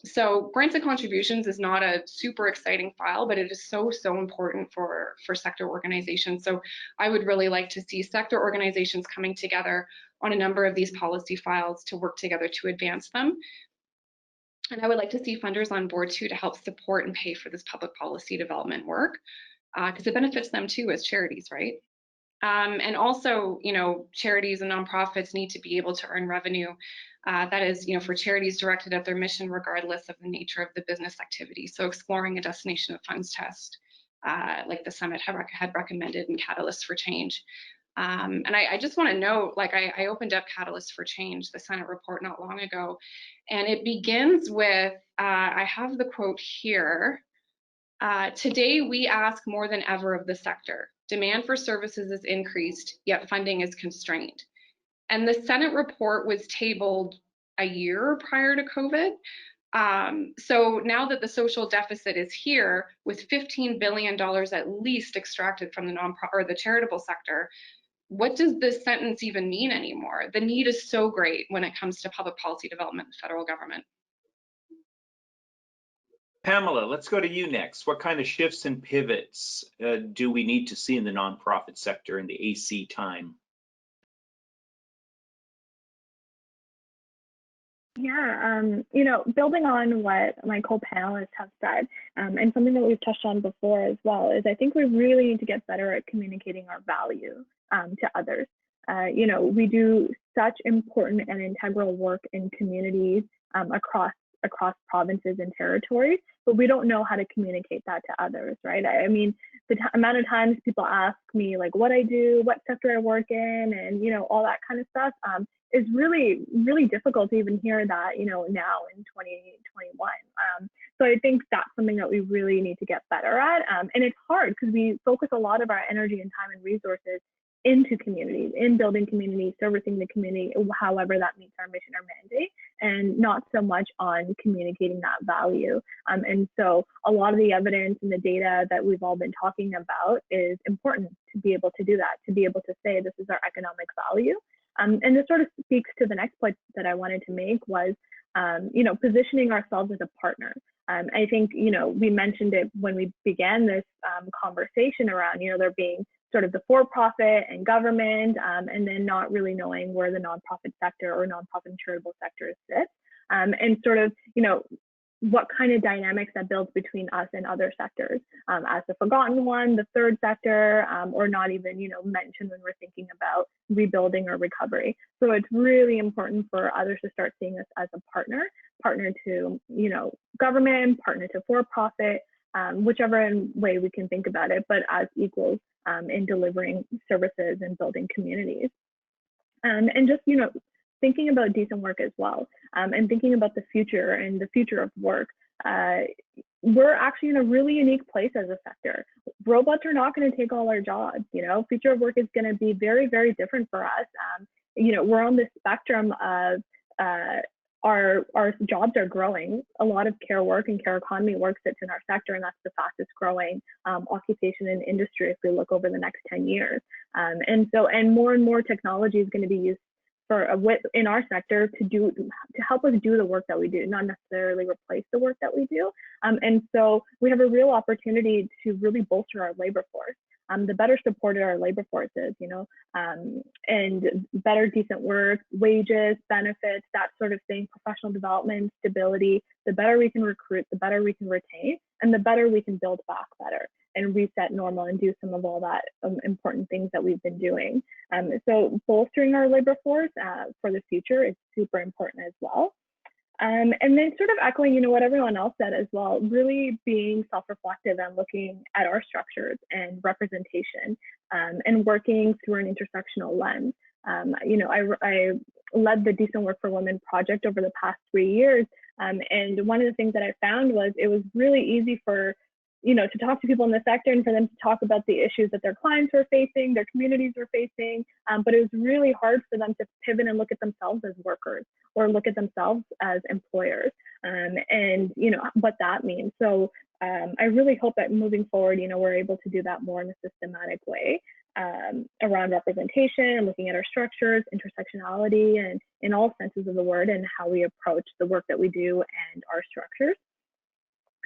So grants and contributions is not a super exciting file, but it is so important for sector organizations. So I would really like to see sector organizations coming together on a number of these policy files to work together to advance them. And I would like to see funders on board too to help support and pay for this public policy development work, because it benefits them too as charities, right? And also, charities and nonprofits need to be able to earn revenue. That is, for charities directed at their mission, regardless of the nature of the business activity. So exploring a destination of funds test, like the summit had recommended in Catalyst for Change. And I just want to note, like I opened up Catalyst for Change, the Senate report, not long ago, and it begins with, I have the quote here, today we ask more than ever of the sector. Demand for services is increased, yet funding is constrained. And the Senate report was tabled a year prior to COVID. So now that the social deficit is here, with $15 billion at least extracted from the charitable sector, what does this sentence even mean anymore? The need is so great when it comes to public policy development in the federal government. Pamela, let's go to you next. What kind of shifts and pivots do we need to see in the nonprofit sector in the AC time? Yeah, building on what my co-panelists have said, and something that we've touched on before as well, is I think we really need to get better at communicating our value to others. We do such important and integral work in communities across provinces and territories, but we don't know how to communicate that to others, right? I mean, the amount of times people ask me like what I do, what sector I work in, and all that kind of stuff is really difficult to even hear that now in 2021. So I think that's something that we really need to get better at, and it's hard because we focus a lot of our energy and time and resources into communities, in building communities, servicing the community, however that meets our mission or mandate, and not so much on communicating that value. And so a lot of the evidence and the data that we've all been talking about is important to be able to do that, to be able to say this is our economic value. And this sort of speaks to the next point that I wanted to make was, positioning ourselves as a partner. I think, we mentioned it when we began this conversation around, there being sort of the for-profit and government, and then not really knowing where the nonprofit sector or nonprofit and charitable sector sits, and sort of, what kind of dynamics that builds between us and other sectors, as the forgotten one, the third sector, or not even, mentioned when we're thinking about rebuilding or recovery. So it's really important for others to start seeing us as a partner to, government, partner to for-profit, whichever way we can think about it, but as equals in delivering services and building communities. And just, thinking about decent work as well, and thinking about the future and the future of work. We're actually in a really unique place as a sector. Robots are not going to take all our jobs. Future of work is going to be very, very different for us. We're on the spectrum of our jobs are growing. A lot of care work and care economy work sits in our sector, and that's the fastest growing occupation and industry if we look over the next 10 years. And more technology is going to be used in our sector to help us do the work that we do, not necessarily replace the work that we do. And so we have a real opportunity to really bolster our labor force. The better supported our labor force is, and better decent work, wages, benefits, that sort of thing, professional development, stability, the better we can recruit, the better we can retain, and the better we can build back better and reset normal and do some of all that important things that we've been doing. So bolstering our labor force for the future is super important as well. And then sort of echoing, what everyone else said as well, really being self-reflective and looking at our structures and representation and working through an intersectional lens. I led the Decent Work for Women project over the past 3 years. And one of the things that I found was it was really easy for to talk to people in the sector and for them to talk about the issues that their clients were facing, their communities were facing, but it was really hard for them to pivot and look at themselves as workers or look at themselves as employers, and what that means. So I really hope that moving forward, we're able to do that more in a systematic way around representation and looking at our structures, intersectionality, and in all senses of the word, and how we approach the work that we do and our structures.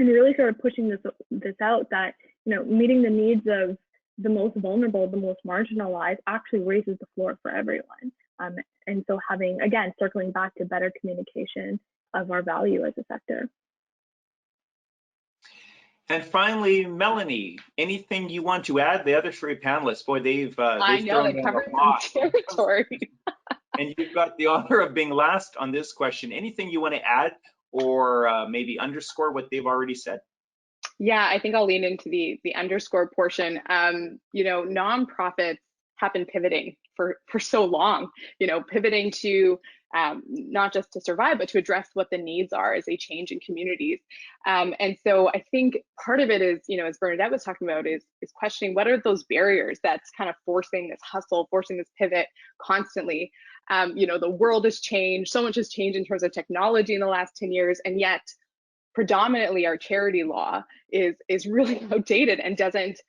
And really sort of pushing this out that, meeting the needs of the most vulnerable, the most marginalized actually raises the floor for everyone. And so having, again, circling back to better communication of our value as a sector. And finally, Melanie, anything you want to add? The other three panelists, boy, they've I know they covered some territory. And you've got the honor of being last on this question. Anything you want to add or maybe underscore what they've already said? Yeah, I think I'll lean into the underscore portion. Nonprofits have been pivoting for so long, pivoting to not just to survive, but to address what the needs are as they change in communities. And so I think part of it is, as Bernadette was talking about, is questioning what are those barriers that's kind of forcing this hustle, forcing this pivot constantly. The world has changed, so much has changed in terms of technology in the last 10 years, and yet predominantly our charity law is really outdated and doesn't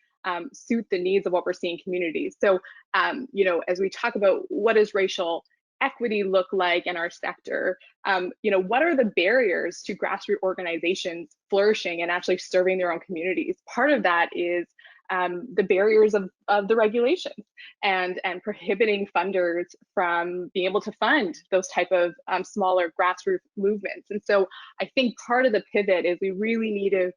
suit the needs of what we're seeing in communities. So, as we talk about what does racial equity look like in our sector, what are the barriers to grassroots organizations flourishing and actually serving their own communities? Part of that is the barriers of the regulations and prohibiting funders from being able to fund those type of smaller grassroots movements. And so I think part of the pivot is we really need to,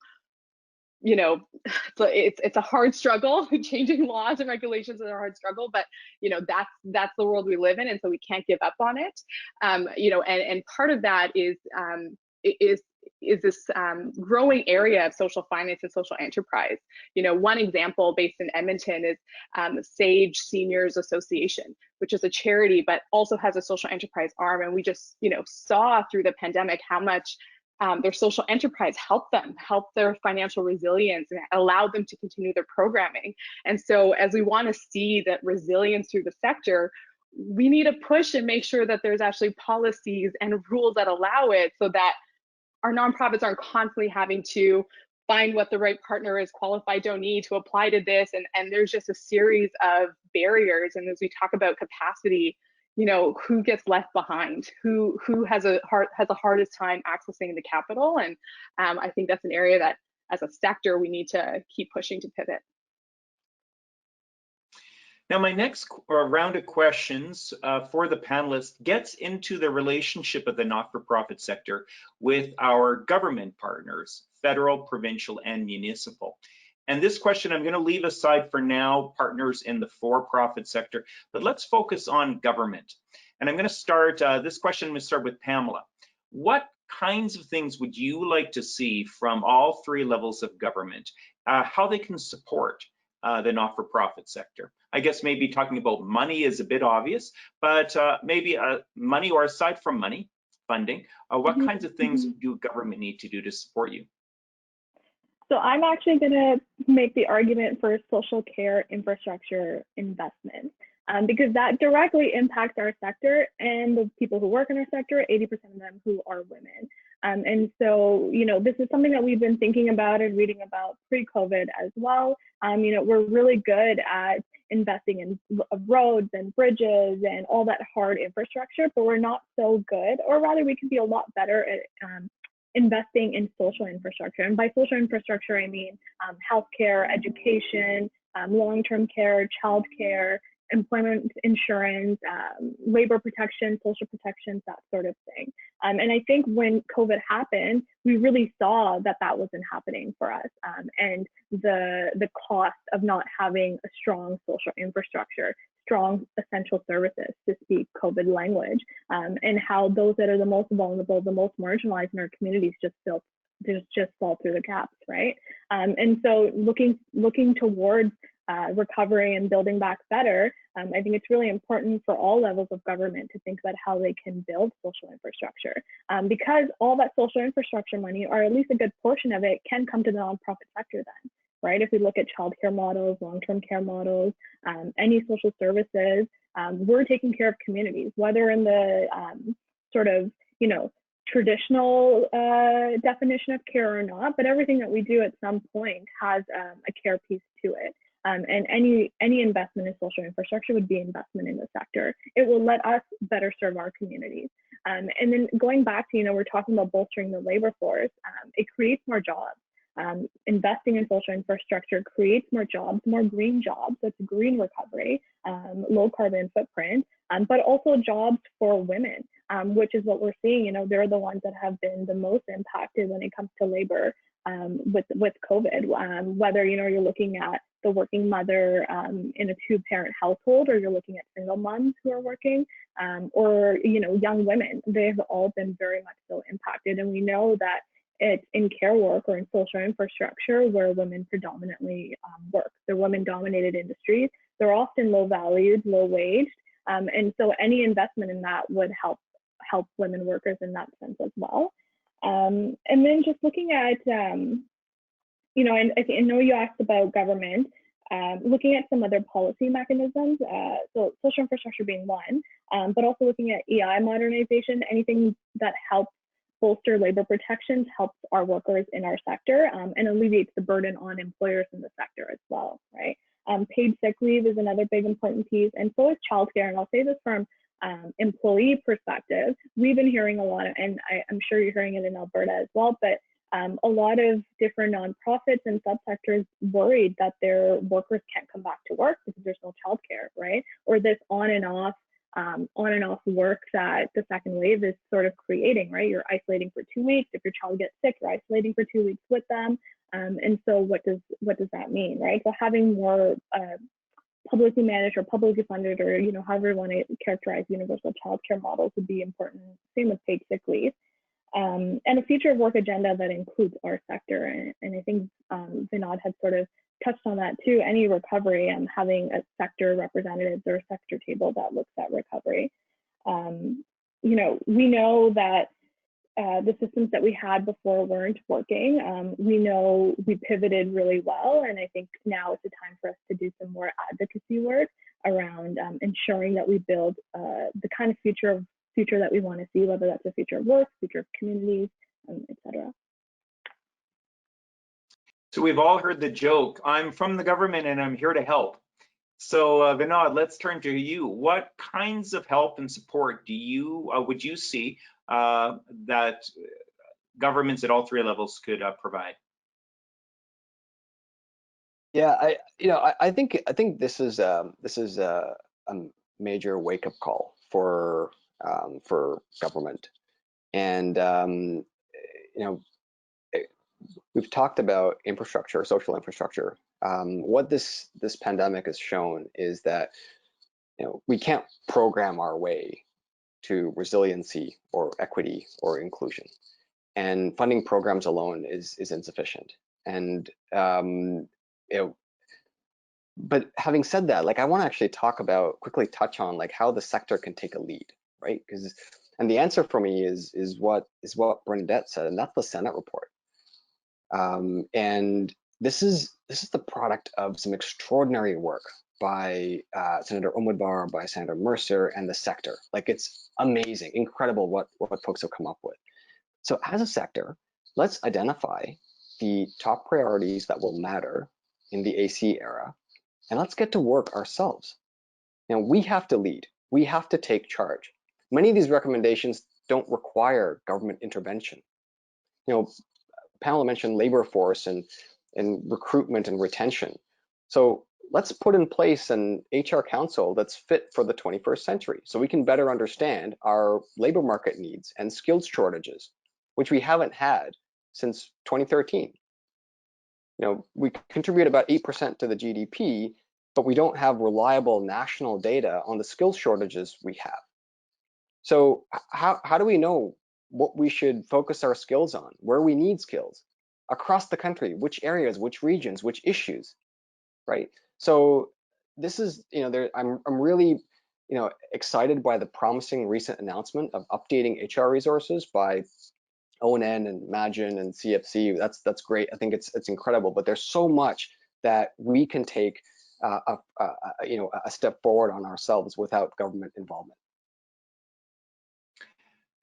so it's a hard struggle. Changing laws and regulations is a hard struggle, but that's the world we live in, and so we can't give up on it. And part of that is this growing area of social finance and social enterprise. One example based in Edmonton is Sage Seniors Association, which is a charity but also has a social enterprise arm, and we just saw through the pandemic how much their social enterprise helped their financial resilience and allowed them to continue their programming. And so as we want to see that resilience through the sector, we need to push and make sure that there's actually policies and rules that allow it, so that our nonprofits aren't constantly having to find what the right partner is, qualified donee to apply to this. And there's just a series of barriers. And as we talk about capacity, who gets left behind, who has the hardest time accessing the capital. And I think that's an area that as a sector, we need to keep pushing to pivot. Now, my next round of questions for the panelists gets into the relationship of the not-for-profit sector with our government partners, federal, provincial, and municipal. And this question I'm going to leave aside for now, partners in the for-profit sector, but let's focus on government. And I'm going to start, this question, I'm going to start with Pamela. What kinds of things would you like to see from all three levels of government, how they can support the not-for-profit sector? I guess maybe talking about money is a bit obvious, but maybe money, or aside from money, funding, what kinds of things do government need to do to support you? So I'm actually going to make the argument for social care infrastructure investment, because that directly impacts our sector and the people who work in our sector, 80% of them who are women. And so, this is something that we've been thinking about and reading about pre-COVID as well. We're really good at investing in roads and bridges and all that hard infrastructure, but we're not so good, or rather we could be a lot better at investing in social infrastructure. And by social infrastructure, I mean healthcare, education, long-term care, childcare, employment insurance, labor protection, social protections, that sort of thing. And I think when COVID happened, we really saw that that wasn't happening for us, and the cost of not having a strong social infrastructure, strong essential services, to speak COVID language, and how those that are the most vulnerable, the most marginalized in our communities just fall through the gaps, right? And so looking towards recovery and building back better, I think it's really important for all levels of government to think about how they can build social infrastructure, because all that social infrastructure money, or at least a good portion of it, can come to the nonprofit sector then, right? If we look at childcare models, long-term care models, any social services, we're taking care of communities, whether in the sort of, traditional definition of care or not, but everything that we do at some point has a care piece to it. And any investment in social infrastructure would be investment in the sector. It will let us better serve our communities. And then going back to, we're talking about bolstering the labor force, it creates more jobs. Investing in social infrastructure creates more jobs, more green jobs. That's green recovery, low carbon footprint, but also jobs for women, which is what we're seeing. They're the ones that have been the most impacted when it comes to labor with COVID, whether, you're looking at the working mother in a two-parent household, or you're looking at single moms who are working, or, young women. They've all been very much so impacted. And we know that it's in care work or in social infrastructure where women predominantly work. They're women-dominated industries. They're often low-valued, low-waged. And so any investment in that would help women workers in that sense as well. And then just looking at, and I know you asked about government, looking at some other policy mechanisms, so social infrastructure being one, but also looking at EI modernization, anything that helps bolster labor protections, helps our workers in our sector, and alleviates the burden on employers in the sector as well, right? Paid sick leave is another big important piece, and so is childcare. And I'll say this from employee perspective, we've been hearing a lot, and I'm sure you're hearing it in Alberta as well, but a lot of different nonprofits and subsectors worried that their workers can't come back to work because there's no childcare, right? Or this on and off work that the second wave is sort of creating, right? You're isolating for 2 weeks. If your child gets sick, you're isolating for 2 weeks with them. And so what does that mean, right? So having more publicly managed or publicly funded, or however you want to characterize universal childcare models, would be important. Same with paid sick leave. And a future of work agenda that includes our sector. And I think Vinod had sort of touched on that too. Any recovery and having a sector representatives or a sector table that looks at recovery. We know that the systems that we had before weren't working. We know we pivoted really well, and I think now it's a time for us to do some more advocacy work around ensuring that we build the kind of future that we want to see, whether that's a future of work, future of communities, etc. So we've all heard the joke, I'm from the government and I'm here to help. So Vinod, let's turn to you. What kinds of help and support would you see that governments at all three levels could provide? Yeah, I think this is a major wake-up call for government, and we've talked about infrastructure, social infrastructure. What this pandemic has shown is that we can't program our way to resiliency or equity or inclusion, and funding programs alone is insufficient. And but having said that, I want to actually quickly touch on how the sector can take a lead, right? And the answer for me is what Bernadette said, and that's the Senate report. And this is the product of some extraordinary work by Senator Umudbar, by Senator Mercer, and the sector. It's amazing, incredible what folks have come up with. So as a sector, let's identify the top priorities that will matter in the AC era, and let's get to work ourselves. Now, we have to lead. We have to take charge. Many of these recommendations don't require government intervention. Pamela mentioned labor force and recruitment and retention. So let's put in place an HR council that's fit for the 21st century so we can better understand our labor market needs and skills shortages, which we haven't had since 2013. We contribute about 8% to the GDP, but we don't have reliable national data on the skills shortages we have. So how do we know what we should focus our skills on, where we need skills across the country, which areas, which regions, which issues, right? So this is, I'm really, excited by the promising recent announcement of updating HR resources by ONN and Imagine and CFC. That's great. I think it's incredible. But there's so much that we can take a step forward on ourselves without government involvement.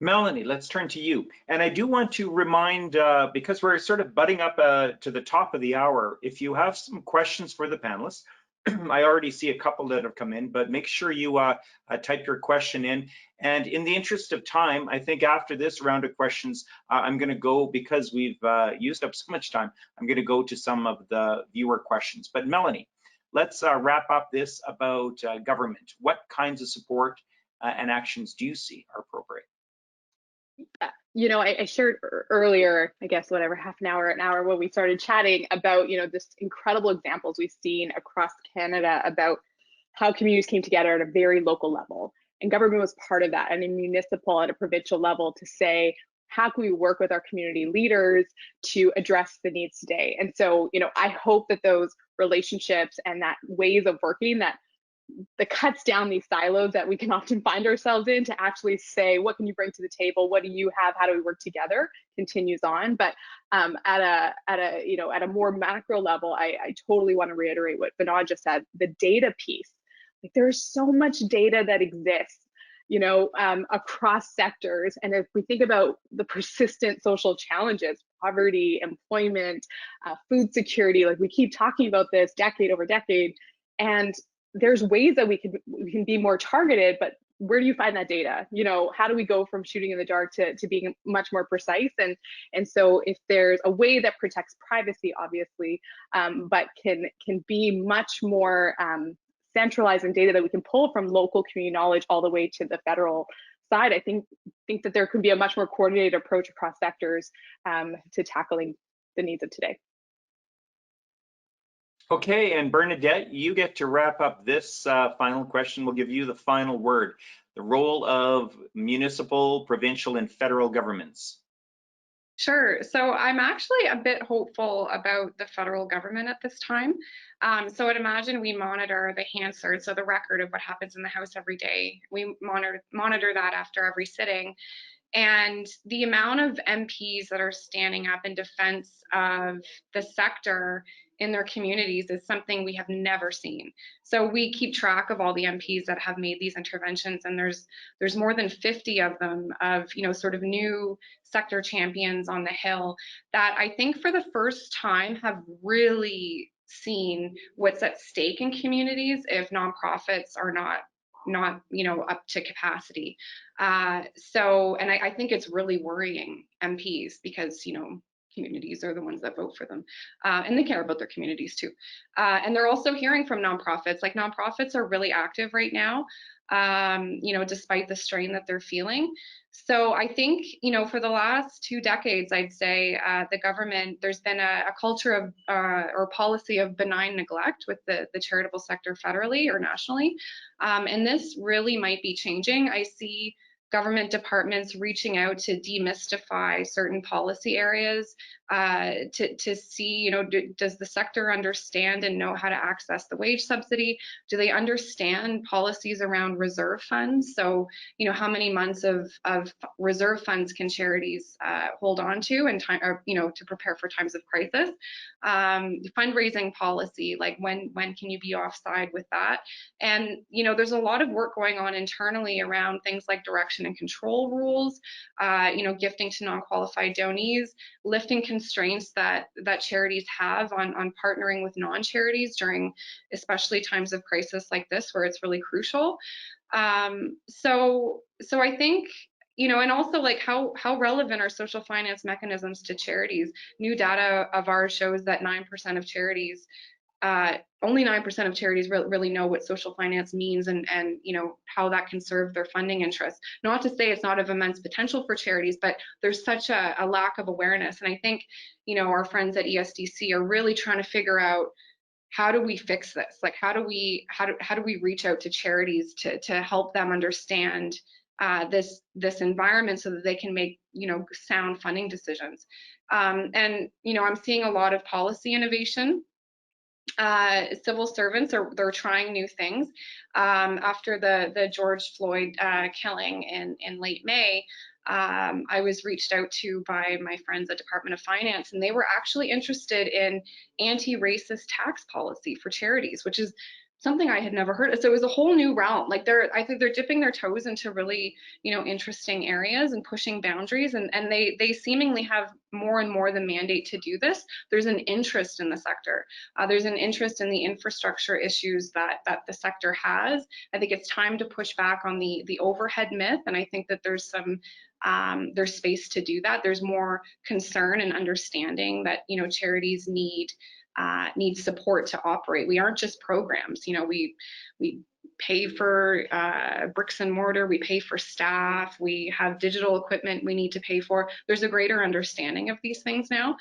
Melanie, let's turn to you. And I do want to remind, because we're sort of butting up to the top of the hour, if you have some questions for the panelists, I already see a couple that have come in, but make sure you type your question in. And in the interest of time, I think after this round of questions, I'm going to go, because we've used up so much time, I'm going to go to some of the viewer questions. But Melanie, let's wrap up this about government. What kinds of support and actions do you see are appropriate? I shared earlier, I guess, half an hour when we started chatting about, this incredible examples we've seen across Canada about how communities came together at a very local level. And government was part of that, and a municipal at a provincial level, to say, how can we work with our community leaders to address the needs today? And so, I hope that those relationships and that ways of working that cuts down these silos that we can often find ourselves in, to actually say, what can you bring to the table? What do you have? How do we work together? Continues on. But at a more macro level, I totally want to reiterate what Vinod just said, the data piece. Like, there's so much data that exists, across sectors. And if we think about the persistent social challenges, poverty, employment, food security, like we keep talking about this decade over decade, and there's ways that we can be more targeted, but where do you find that data? How do we go from shooting in the dark to being much more precise? And so if there's a way that protects privacy, obviously, but can be much more centralized in data that we can pull from local community knowledge all the way to the federal side, I think that there could be a much more coordinated approach across sectors to tackling the needs of today. Okay, and Bernadette, you get to wrap up this final question. We'll give you the final word. The role of municipal, provincial, and federal governments. Sure. So I'm actually a bit hopeful about the federal government at this time. So I'd imagine we monitor the Hansard, so the record of what happens in the House every day. We monitor that after every sitting. And the amount of MPs that are standing up in defense of the sector in their communities is something we have never seen. So we keep track of all the MPs that have made these interventions, and there's more than 50 of them, of sort of new sector champions on the Hill, that I think for the first time have really seen what's at stake in communities if nonprofits are not up to capacity. So, and I think it's really worrying MPs, because communities are the ones that vote for them, and they care about their communities too. And they're also hearing from nonprofits. Like, nonprofits are really active right now, despite the strain that they're feeling. So I think, for the last 2 decades, I'd say the government, there's been a culture of or policy of benign neglect with the charitable sector federally or nationally. And this really might be changing. I see government departments reaching out to demystify certain policy areas to see, does the sector understand and know how to access the wage subsidy? Do they understand policies around reserve funds? So, how many months of reserve funds can charities hold on to in time, or, to prepare for times of crisis? Fundraising policy, like when can you be offside with that? And, there's a lot of work going on internally around things like direction and control rules, gifting to non-qualified donees, lifting constraints that charities have on partnering with non-charities during especially times of crisis like this, where it's really crucial. So I think, and also like how relevant are social finance mechanisms to charities? New data of ours shows that 9% of charities, only 9% of charities really know what social finance means and how that can serve their funding interests. Not to say it's not of immense potential for charities, but there's such a lack of awareness. And I think, our friends at ESDC are really trying to figure out, how do we fix this? Like, how do we reach out to charities to help them understand this environment so that they can make sound funding decisions? And I'm seeing a lot of policy innovation. Civil servants they're trying new things. After the George Floyd killing in late May, I was reached out to by my friends at Department of Finance, and they were actually interested in anti-racist tax policy for charities, which is something I had never heard of. So it was a whole new realm. Like I think they're dipping their toes into really, interesting areas and pushing boundaries, and they seemingly have more and more the mandate to do this. There's an interest in the sector. There's an interest in the infrastructure issues that the sector has. I think it's time to push back on the overhead myth, and I think that there's space to do that. There's more concern and understanding that charities need support to operate. We aren't just programs. We pay for bricks and mortar, we pay for staff, we have digital equipment we need to pay for. There's a greater understanding of these things now.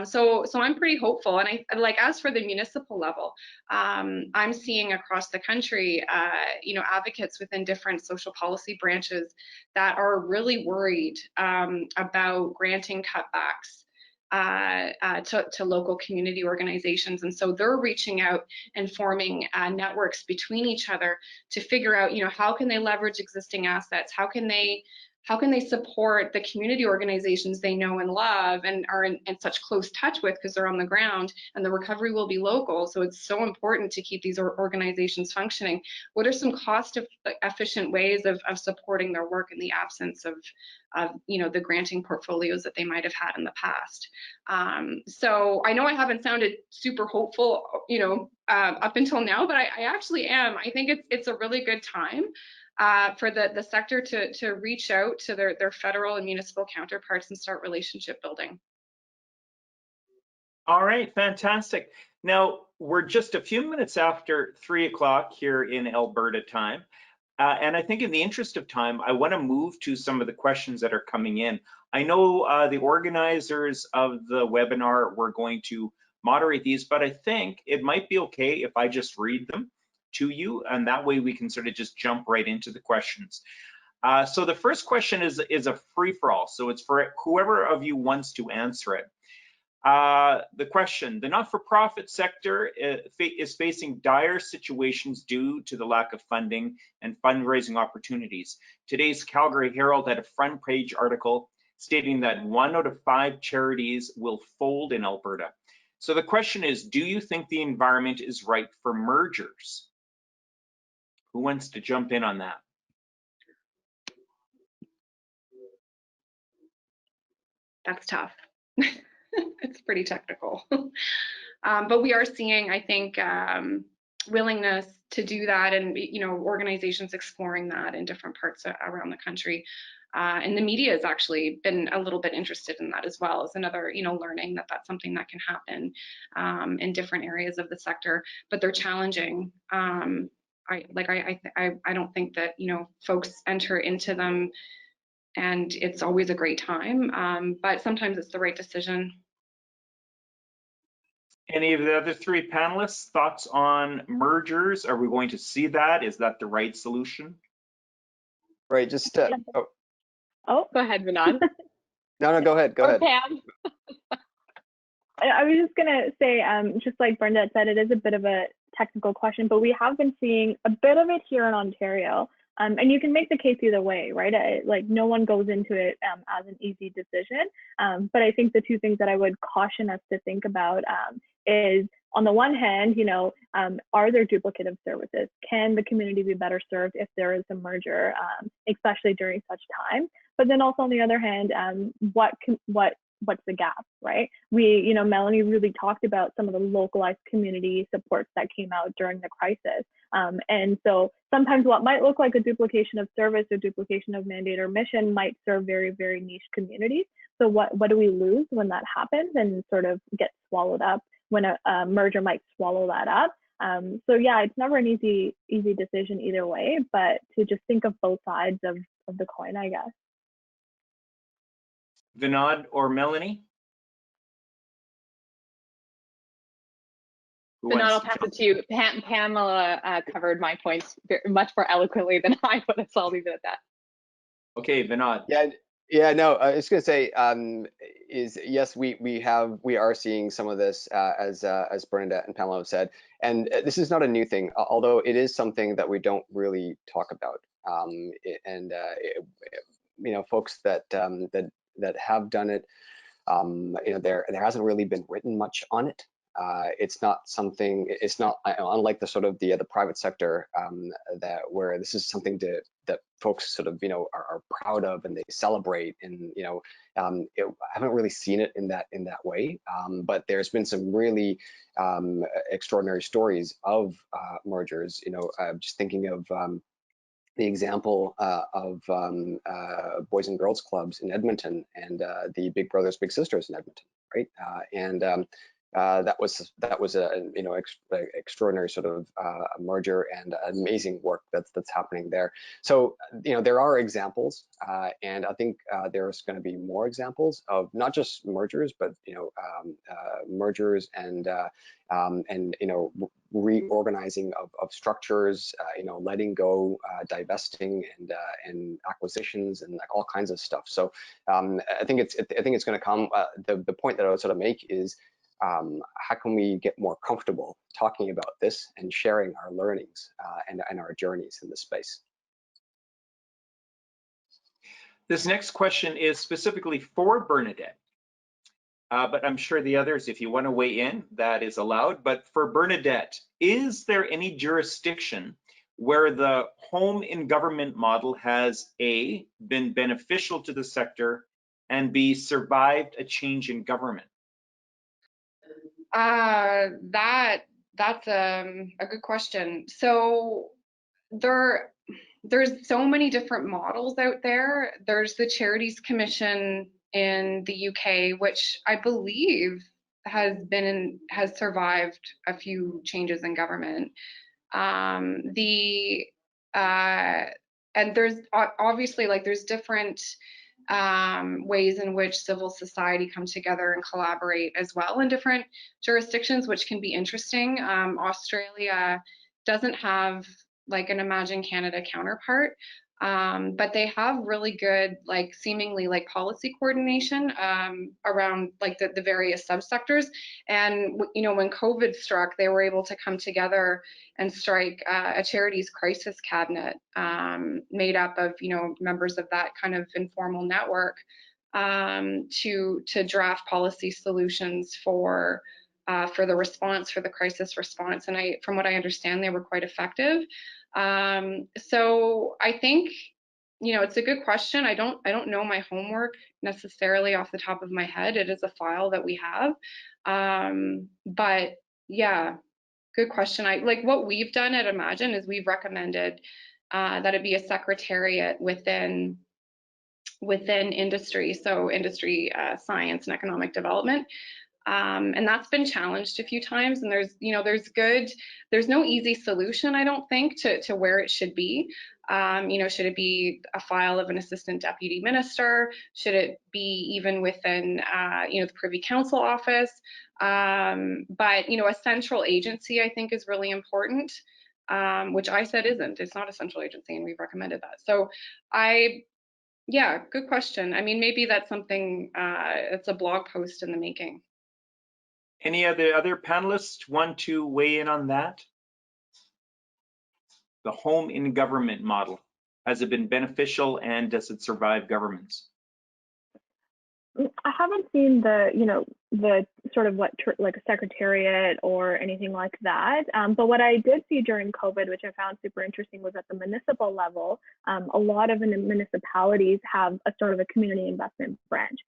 So I'm pretty hopeful. And I like, as for the municipal level, I'm seeing across the country, advocates within different social policy branches that are really worried about granting cutbacks to local community organizations. And so they're reaching out and forming networks between each other to figure out, how can they leverage existing assets? How can they support the community organizations they know and love and are in such close touch with, because they're on the ground, and the recovery will be local. So it's so important to keep these organizations functioning. What are some cost-efficient ways of supporting their work in the absence of the granting portfolios that they might have had in the past? So I know I haven't sounded super hopeful, up until now, but I actually am. I think it's a really good time for the sector to reach out to their federal and municipal counterparts and start relationship building. All right, fantastic. Now, we're just a few minutes after 3 o'clock here in Alberta time. And I think in the interest of time, I want to move to some of the questions that are coming in. I know the organizers of the webinar were going to moderate these, but I think it might be okay if I just read them to you, and that way we can sort of just jump right into the questions. So the first question is a free-for-all, so it's for whoever of you wants to answer it. The question: the not-for-profit sector is facing dire situations due to the lack of funding and fundraising opportunities. Today's Calgary Herald had a front page article stating that 1 out of 5 charities will fold in Alberta. So the question is, do you think the environment is right for mergers? Who wants to jump in on that? That's tough. It's pretty technical. But we are seeing, I think, willingness to do that, and organizations exploring that in different parts around the country. And the media has actually been a little bit interested in that as well, as another, learning that that's something that can happen in different areas of the sector. But they're challenging. I don't think that folks enter into them and it's always a great time, but sometimes it's the right decision. Any of the other 3 panelists, thoughts on mergers? Are we going to see that? Is that the right solution? Right, just go ahead, Vinod. No, go ahead. Pam. I was just gonna say, just like Bernadette said, it is a bit of a technical question, but we have been seeing a bit of it here in Ontario. And you can make the case either way, right? Like no one goes into it as an easy decision. But I think the two things that I would caution us to think about is, on the one hand, are there duplicative services? Can the community be better served if there is a merger, especially during such time? But then also on the other hand, what's the gap, right? Melanie really talked about some of the localized community supports that came out during the crisis. And so sometimes what might look like a duplication of service or duplication of mandate or mission might serve very, very niche communities. So what do we lose when that happens and sort of gets swallowed up, when a merger might swallow that up? So yeah, it's never an easy decision either way, but to just think of both sides of the coin, I guess. Vinod or Melanie? Vinod, I'll pass it to you. Pamela covered my points much more eloquently than I would, so I'll leave it at that. Okay, Vinod. Yeah, no, I was going to say, yes, we are seeing some of this, as Bernadette and Pamela have said, and this is not a new thing, although it is something that we don't really talk about. Folks that have done it, there hasn't really been written much on it. It's not something. It's not unlike the sort of the private sector, where this is something that folks sort of are proud of and they celebrate, and I haven't really seen it in that way. But there's been some really extraordinary stories of mergers. Just thinking of the example of Boys and Girls Clubs in Edmonton and the Big Brothers Big Sisters in Edmonton, right? That was a extraordinary sort of merger and amazing work that's happening there. So there are examples, and I think there's going to be more examples of not just mergers, but mergers and reorganizing of structures, letting go, divesting, and acquisitions, and like all kinds of stuff. So I think it's going to come. The point that I would sort of make is, how can we get more comfortable talking about this and sharing our learnings and our journeys in this space? This next question is specifically for Bernadette, but I'm sure the others, if you want to weigh in, that is allowed. But for Bernadette, is there any jurisdiction where the home in government model has A, been beneficial to the sector, and B, survived a change in government? That's a good question. So there's so many different models out there. There's the Charities Commission in the UK, which I believe has survived a few changes in government. And there's obviously, like, there's different ways in which civil society come together and collaborate as well in different jurisdictions, which can be interesting. Australia doesn't have like an Imagine Canada counterpart, but they have really good, like, seemingly like policy coordination around like the various subsectors. And when COVID struck, they were able to come together and strike a charities crisis cabinet made up of members of that kind of informal network to draft policy solutions for the response, for the crisis response. And from what I understand, they were quite effective. So I think, it's a good question. I don't know my homework necessarily off the top of my head. It is a file that we have. But yeah, good question. Like what we've done at Imagine is we've recommended that it be a secretariat within industry, so industry, science, and economic development. And that's been challenged a few times, and there's no easy solution, I don't think, to where it should be. Should it be a file of an assistant deputy minister? Should it be even within, the Privy Council office? But a central agency, I think, is really important, which I said isn't. It's not a central agency, and we've recommended that. So yeah, good question. I mean, maybe that's something, it's a blog post in the making. Any other panelists want to weigh in on that? The home in government model, has it been beneficial and does it survive governments? I haven't seen the sort of like a secretariat or anything like that. But what I did see during COVID, which I found super interesting, was at the municipal level, a lot of the municipalities have a sort of a community investment branch.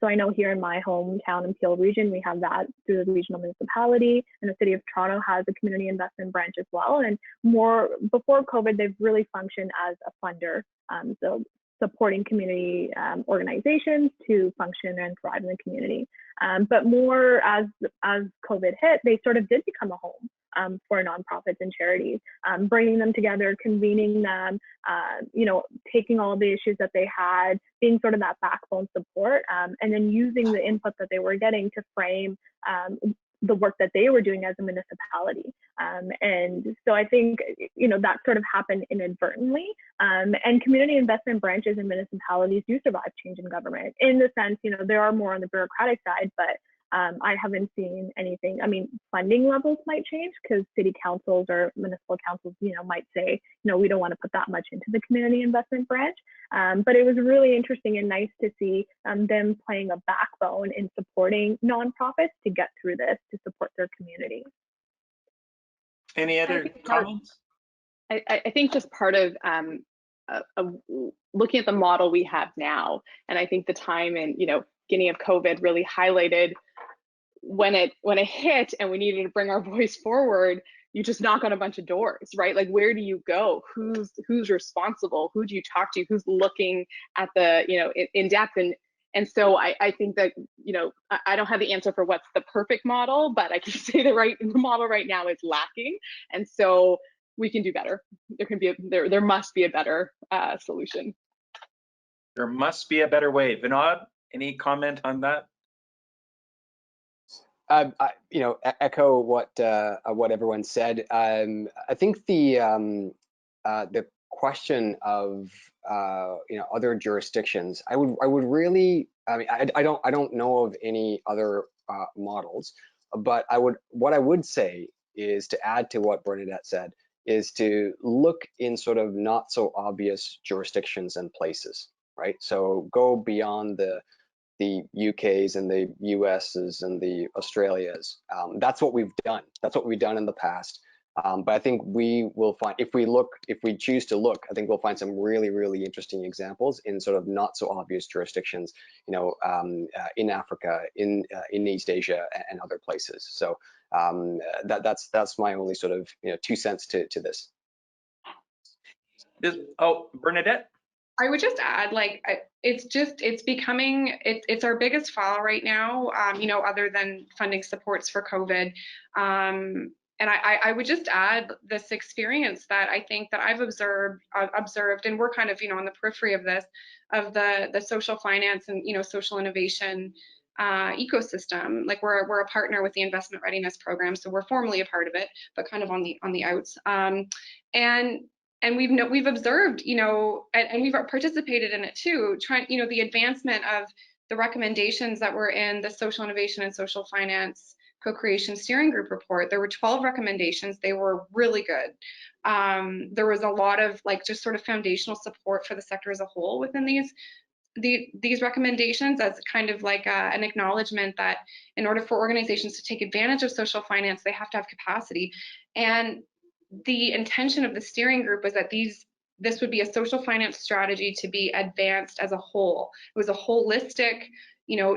So I know here in my hometown in Peel region, we have that through the regional municipality, and the city of Toronto has a community investment branch as well. And more before COVID, they've really functioned as a funder. So supporting community organizations to function and thrive in the community. But more as COVID hit, they sort of did become a home for nonprofits and charities, bringing them together, convening them, taking all the issues that they had, being sort of that backbone support, and then using the input that they were getting to frame the work that they were doing as a municipality. And so I think, that sort of happened inadvertently. And community investment branches and municipalities do survive change in government in the sense, there are more on the bureaucratic side, but I haven't seen anything. I mean, funding levels might change because city councils or municipal councils, might say, we don't want to put that much into the community investment branch. But it was really interesting and nice to see them playing a backbone in supporting nonprofits to get through this, to support their community. Any other comments? I think just part of looking at the model we have now, and I think the time and beginning of COVID really highlighted when it hit and we needed to bring our voice forward, you just knock on a bunch of doors, right? Like, where do you go? Who's responsible? Who do you talk to? Who's looking at the, in depth? And so I think that, I don't have the answer for what's the perfect model, but I can say the model right now is lacking. And so we can do better. There must be a better solution. There must be a better way. Vinod, any comment on that? Echo what everyone said. I think the question of other jurisdictions, I would really, I don't know of any other models, but what I would say is, to add to what Bernadette said, is to look in sort of not so obvious jurisdictions and places, right? So go beyond the UKs and the USs and the Australias. That's what we've done. That's what we've done in the past. But I think we will find, if we choose to look, I think we'll find some really, really interesting examples in sort of not so obvious jurisdictions, in Africa, in East Asia, and other places. So that's my only sort of 2 cents to this. Bernadette? I would just add, it's our biggest file right now, other than funding supports for COVID. And I would just add this experience that I think that I've observed, and we're kind of, on the periphery of this, of the social finance and, social innovation ecosystem. Like we're a partner with the Investment Readiness Program, so we're formally a part of it, but kind of on the outs. And we've observed, and we've participated in it too, trying, the advancement of the recommendations that were in the Social Innovation and Social Finance Co-Creation Steering Group report. There were 12 recommendations. They were really good. There was a lot of just sort of foundational support for the sector as a whole within these recommendations, as kind of like an acknowledgement that in order for organizations to take advantage of social finance, they have to have capacity. And the intention of the steering group was that this would be a social finance strategy to be advanced as a whole. It was a holistic,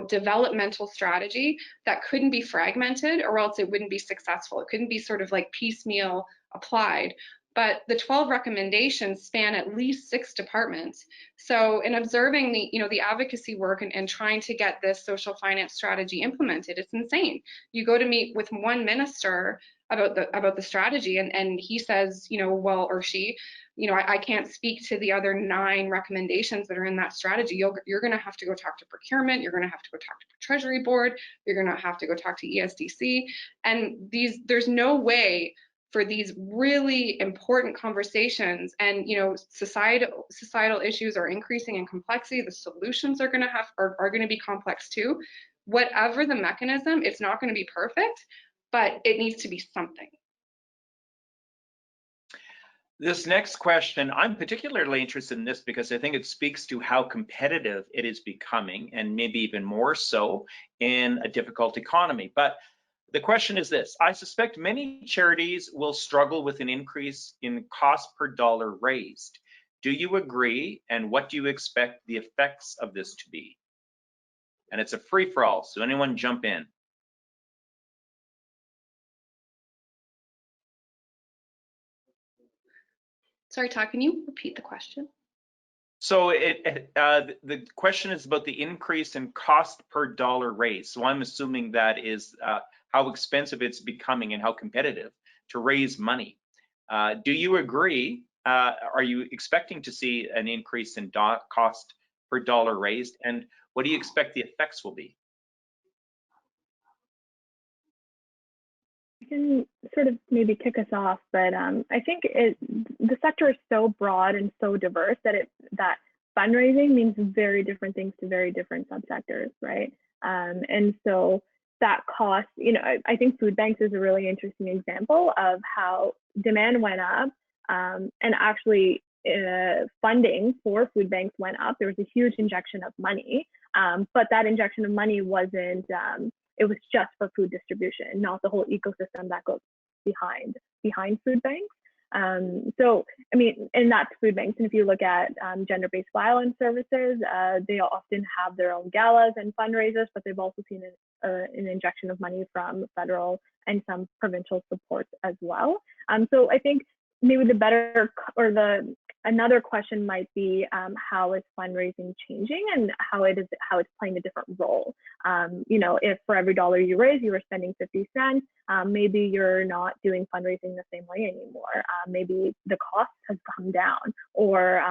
developmental strategy that couldn't be fragmented, or else it wouldn't be successful. It couldn't be sort of like piecemeal applied. But the 12 recommendations span at least 6 departments. So in observing the advocacy work and trying to get this social finance strategy implemented, it's insane. You go to meet with one minister about the strategy, and he says, well, or she, I can't speak to the other 9 recommendations that are in that strategy. You're going to have to go talk to procurement. You're going to have to go talk to the Treasury Board. You're going to have to go talk to ESDC. And there's no way for these really important conversations, and societal issues are increasing in complexity. The solutions are going to be complex too. whatever the mechanism, it's not going to be perfect, but it needs to be something. This next question, I'm particularly interested in this because I think it speaks to how competitive it is becoming, and maybe even more so in a difficult economy. But the question is this: I suspect many charities will struggle with an increase in cost per dollar raised. Do you agree? And what do you expect the effects of this to be? And it's a free-for-all, so anyone jump in. Sorry, Todd, can you repeat the question? So the question is about the increase in cost per dollar raised. So I'm assuming that is how expensive it's becoming and how competitive to raise money. Do you agree? Are you expecting to see an increase in cost per dollar raised? And what do you expect the effects will be? I can sort of maybe kick us off, but I think the sector is so broad and so diverse that fundraising means very different things to very different subsectors, right? And so that cost, I think food banks is a really interesting example of how demand went up, and actually funding for food banks went up. There was a huge injection of money, but that injection of money wasn't. It was just for food distribution, not the whole ecosystem that goes behind food banks. So, I mean, and that's food banks. And if you look at gender-based violence services, they often have their own galas and fundraisers, but they've also seen an injection of money from federal and some provincial supports as well. So I think maybe the better, or another question might be how is fundraising changing and how it's playing a different role. If for every dollar you raise, you were spending 50 cents, maybe you're not doing fundraising the same way anymore. Maybe the cost has come down, or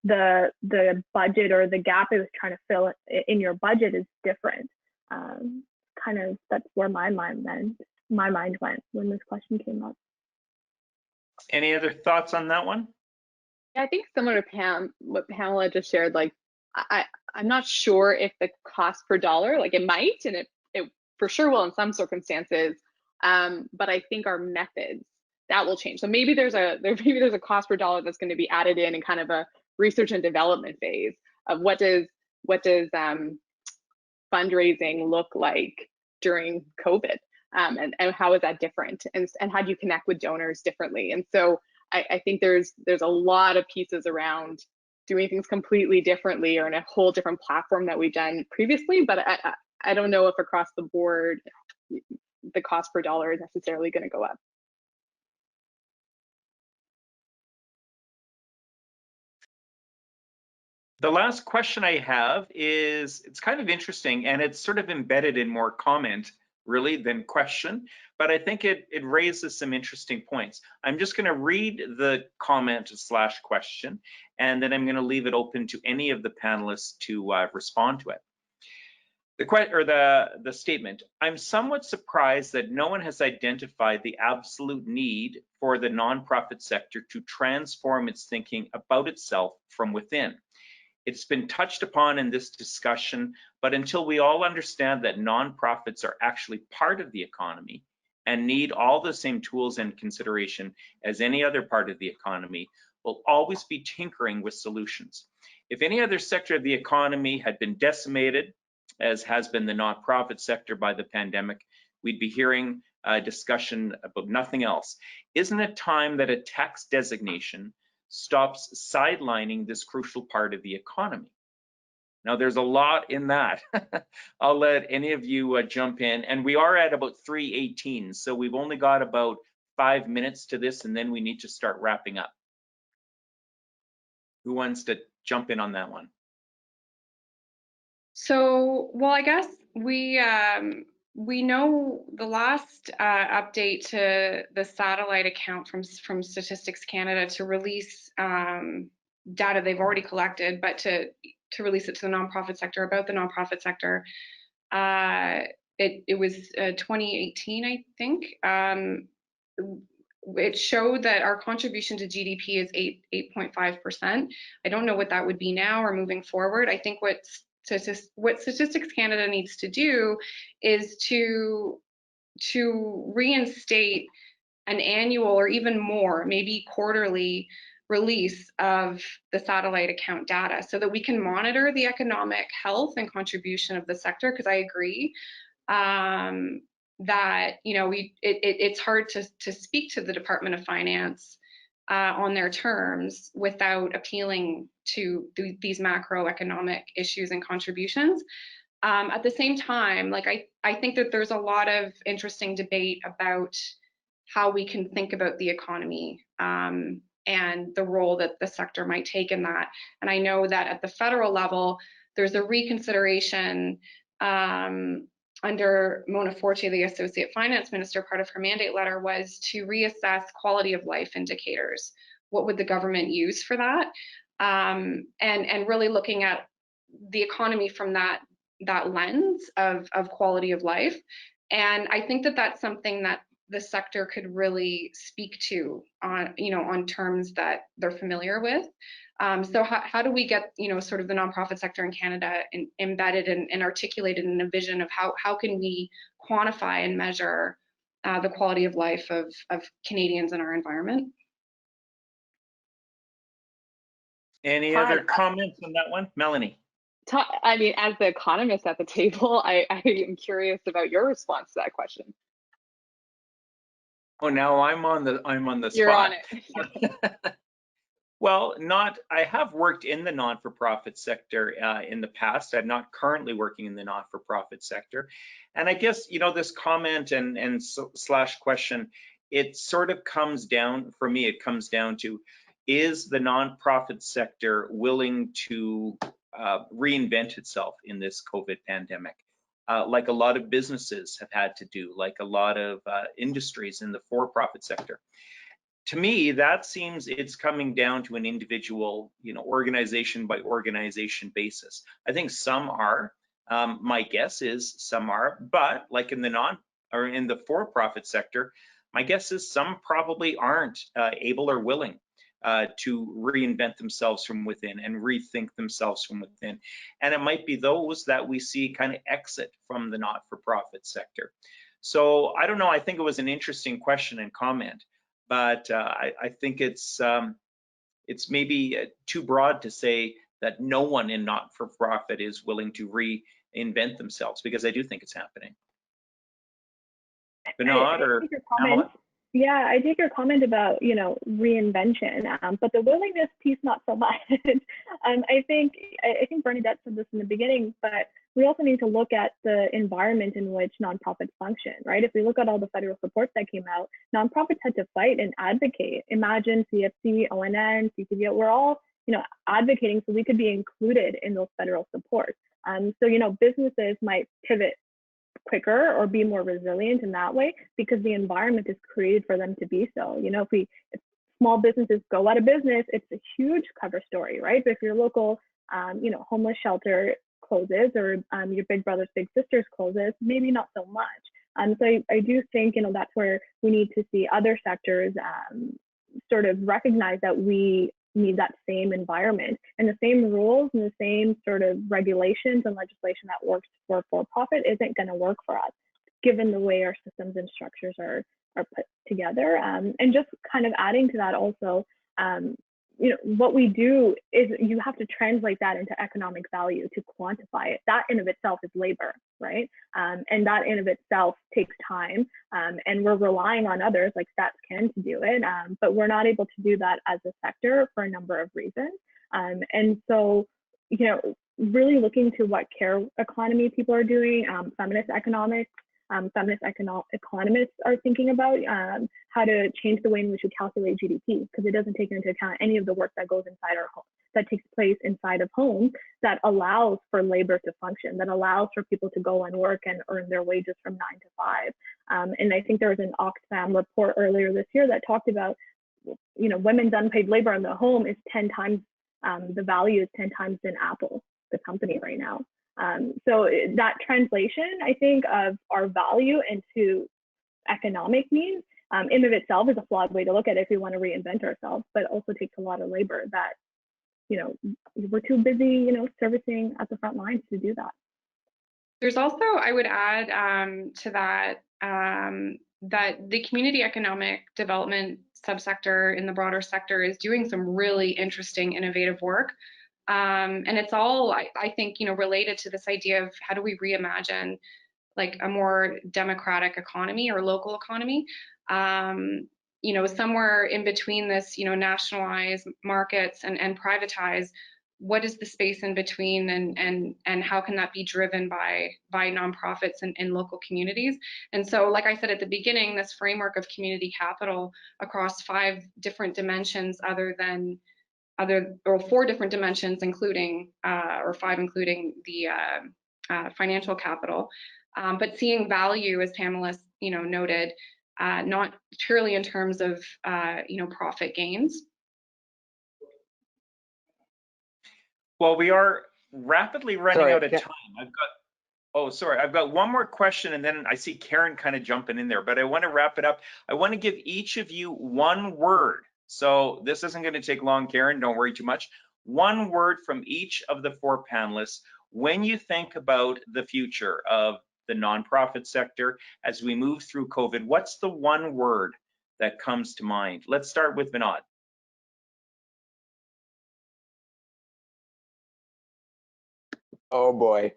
the budget or the gap it was trying to fill in your budget is different. That's where my mind went when this question came up. Any other thoughts on that one? Yeah, I think similar to what Pamela just shared, like I'm not sure if the cost per dollar, like it might, and it for sure will in some circumstances, but I think our methods, that will change. So maybe there's a cost per dollar that's going to be added in kind of a research and development phase of what does fundraising look like during COVID, and how is that different, and how do you connect with donors differently? And so I think there's a lot of pieces around doing things completely differently or in a whole different platform that we've done previously, but I don't know if across the board the cost per dollar is necessarily going to go up. The last question I have is, it's kind of interesting, and it's sort of embedded in more comment really than question, but I think it raises some interesting points. I'm just going to read the comment / question, and then I'm going to leave it open to any of the panelists to respond to it. The statement: I'm somewhat surprised that no one has identified the absolute need for the nonprofit sector to transform its thinking about itself from within. It's been touched upon in this discussion, but until we all understand that nonprofits are actually part of the economy and need all the same tools and consideration as any other part of the economy, we'll always be tinkering with solutions. If any other sector of the economy had been decimated, as has been the nonprofit sector by the pandemic, we'd be hearing a discussion about nothing else. Isn't it time that a tax designation stops sidelining this crucial part of the economy? Now, there's a lot in that. I'll let any of you jump in, and we are at about 3:18, so we've only got about 5 minutes to this, and then we need to start wrapping up. Who wants to jump in on that one? So, well, I guess we know the last update to the satellite account from Statistics Canada to release data they've already collected, but to release it to the nonprofit sector, about the nonprofit sector. It was 2018, I think. It showed that our contribution to GDP is 8.5%. I don't know what that would be now or moving forward. I think what what Statistics Canada needs to do is to reinstate an annual or even more, maybe quarterly release of the satellite account data so that we can monitor the economic health and contribution of the sector. Because I agree that it's hard to speak to the Department of Finance on their terms without appealing to these macroeconomic issues and contributions. At the same time, like I think that there's a lot of interesting debate about how we can think about the economy and the role that the sector might take in that. And I know that at the federal level, there's a reconsideration under Mona Forte, the Associate Finance Minister. Part of her mandate letter was to reassess quality of life indicators. What would the government use for that? And really looking at the economy from that lens of quality of life. And I think that that's something that the sector could really speak to on terms that they're familiar with. So how do we get sort of the nonprofit sector in Canada embedded and articulated in a vision of how can we quantify and measure the quality of life of Canadians in our environment? Any other comments on that one, Melanie? I mean, as the economist at the table, I am curious about your response to that question. Oh, now I'm on the spot. You're on it. Well, I have worked in the non-for-profit sector in the past. I'm not currently working in the not-for-profit sector. And I guess, this comment and slash question, it sort of comes down, for me, it comes down to, is the nonprofit sector willing to reinvent itself in this COVID pandemic? Like a lot of businesses have had to do, like a lot of industries in the for-profit sector. To me, that seems it's coming down to an individual, organization by organization basis. I think some are. My guess is some are, but like in the for-profit sector, my guess is some probably aren't able or willing to reinvent themselves from within and rethink themselves from within. And it might be those that we see kind of exit from the not-for-profit sector. So I don't know, I think it was an interesting question and comment, but I think it's maybe too broad to say that no one in not-for-profit is willing to reinvent themselves, because I do think it's happening. Vinod or Pamela? Yeah, I take your comment about, reinvention, but the willingness piece, not so much. I think Bernadette said this in the beginning, but we also need to look at the environment in which nonprofits function, right? If we look at all the federal supports that came out, nonprofits had to fight and advocate. Imagine CFC, ONN, CCVO, we're all, advocating so we could be included in those federal supports. So, businesses might pivot quicker or be more resilient in that way because the environment is created for them to be so. If small businesses go out of business, it's a huge cover story, right? But if your local, homeless shelter closes or your big brothers, big sisters closes, maybe not so much. So I do think, that's where we need to see other sectors sort of recognize that we need that same environment and the same rules and the same sort of regulations and legislation that works for profit isn't going to work for us, given the way our systems and structures are put together. And just kind of adding to that also, what we do is you have to translate that into economic value to quantify it. That in of itself is labor, right? And that in of itself takes time. And we're relying on others like StatsCan to do it, but we're not able to do that as a sector for a number of reasons. And so, really looking to what care economy people are doing, feminist economics, feminist economists are thinking about how to change the way in which we calculate GDP, because it doesn't take into account any of the work that goes inside our home, that takes place inside of homes, that allows for labor to function, that allows for people to go and work and earn their wages from 9 to 5. And I think there was an Oxfam report earlier this year that talked about, women's unpaid labor in the home is 10 times, the value is 10 times than Apple, the company right now. So that translation, I think, of our value into economic means in of itself is a flawed way to look at it if we want to reinvent ourselves, but also takes a lot of labor that we're too busy, servicing at the front lines to do that. There's also, I would add to that, that the community economic development subsector in the broader sector is doing some really interesting, innovative work. And it's all, I think, related to this idea of how do we reimagine like a more democratic economy or local economy. Somewhere in between this, nationalize markets and privatize, what is the space in between, and how can that be driven by nonprofits and local communities? And so, like I said at the beginning, this framework of community capital across 5 different dimensions, or 4 different dimensions, including or 5, including the financial capital, but seeing value, as Pamela noted, not purely in terms of profit gains. Well, we are rapidly running out of time. I've got one more question, and then I see Karen kind of jumping in there, but I want to wrap it up. I want to give each of you one word. So this isn't going to take long, Karen, don't worry too much. One word from each of the 4 panelists when you think about the future of the nonprofit sector as we move through COVID. What's the one word that comes to mind? Let's start with Vinod. Oh boy,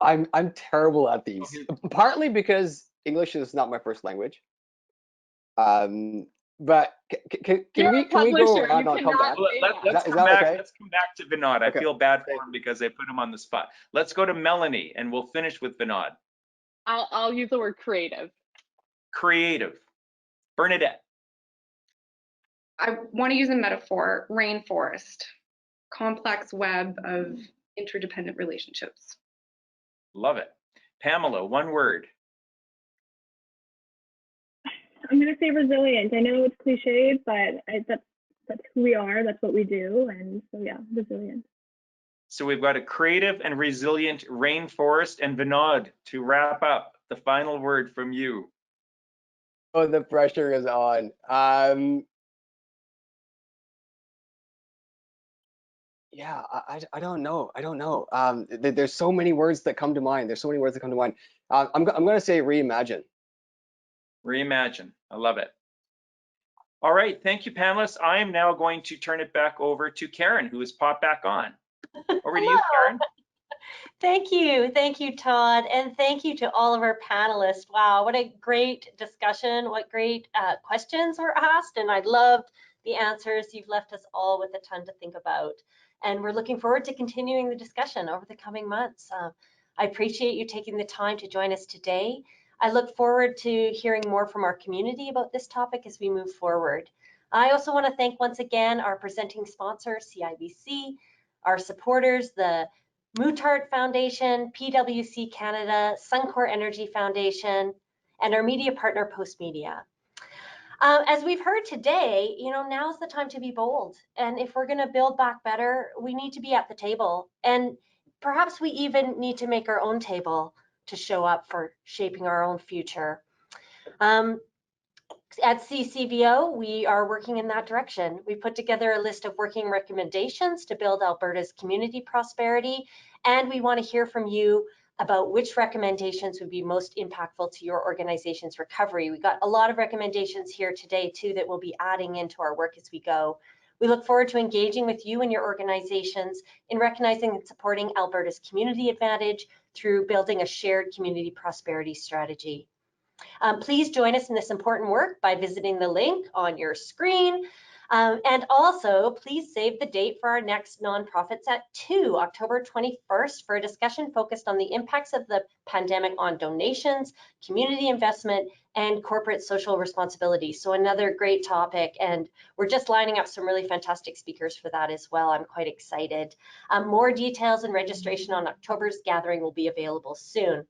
I'm terrible at these. Partly because English is not my first language. But can we go around and come back? Let's come back to Vinod. I feel bad for him because I put him on the spot. Let's go to Melanie, and we'll finish with Vinod. I'll use the word creative. Creative. Bernadette. I want to use a metaphor: rainforest, complex web of interdependent relationships. Love it. Pamela, one word. I'm going to say resilient. I know it's cliched, but that's who we are. That's what we do. And so, yeah, resilient. So we've got a creative and resilient rainforest. And Vinod, to wrap up, the final word from you. Oh, the pressure is on. Yeah, I don't know. There's so many words that come to mind. I'm going to say reimagine. Reimagine. I love it. All right. Thank you, panelists. I am now going to turn it back over to Karen, who has popped back on. Over to you, Karen. Thank you. Thank you, Todd. And thank you to all of our panelists. Wow, what a great discussion. What great questions were asked. And I loved the answers. You've left us all with a ton to think about. And we're looking forward to continuing the discussion over the coming months. I appreciate you taking the time to join us today. I look forward to hearing more from our community about this topic as we move forward. I also want to thank once again our presenting sponsor, CIBC, our supporters, the Mootart Foundation, PwC Canada, Suncor Energy Foundation, and our media partner, Postmedia. As we've heard today, now's the time to be bold. And if we're going to build back better, we need to be at the table. And perhaps we even need to make our own table to show up for shaping our own future. At CCVO, we are working in that direction. We put together a list of working recommendations to build Alberta's community prosperity, and we want to hear from you about which recommendations would be most impactful to your organization's recovery. We got a lot of recommendations here today too that we'll be adding into our work as we go. We look forward to engaging with you and your organizations in recognizing and supporting Alberta's community advantage through building a shared community prosperity strategy. Please join us in this important work by visiting the link on your screen. And also, please save the date for our next Nonprofits at 2, October 21st, for a discussion focused on the impacts of the pandemic on donations, community investment, and corporate social responsibility. So another great topic, and we're just lining up some really fantastic speakers for that as well. I'm quite excited. More details and registration on October's gathering will be available soon.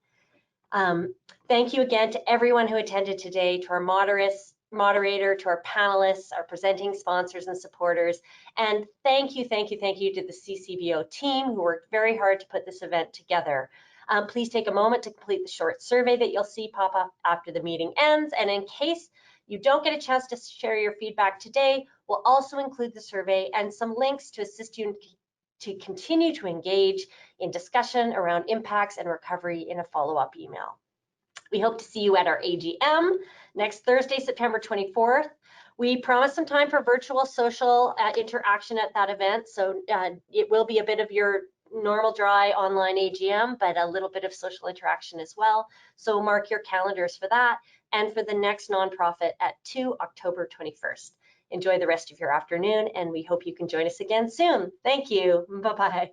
Thank you again to everyone who attended today, to our moderator, to our panelists, our presenting sponsors and supporters. And thank you to the CCVO team who worked very hard to put this event together. Please take a moment to complete the short survey that you'll see pop up after the meeting ends. And in case you don't get a chance to share your feedback today, we'll also include the survey and some links to assist you to continue to engage in discussion around impacts and recovery in a follow-up email. We hope to see you at our AGM next Thursday, September 24th. We promise some time for virtual social interaction at that event, so it will be a bit of your normal dry online AGM, but a little bit of social interaction as well. So mark your calendars for that and for the next nonprofit at 2 October 21st. Enjoy the rest of your afternoon, and we hope you can join us again soon. Thank you. Bye-bye.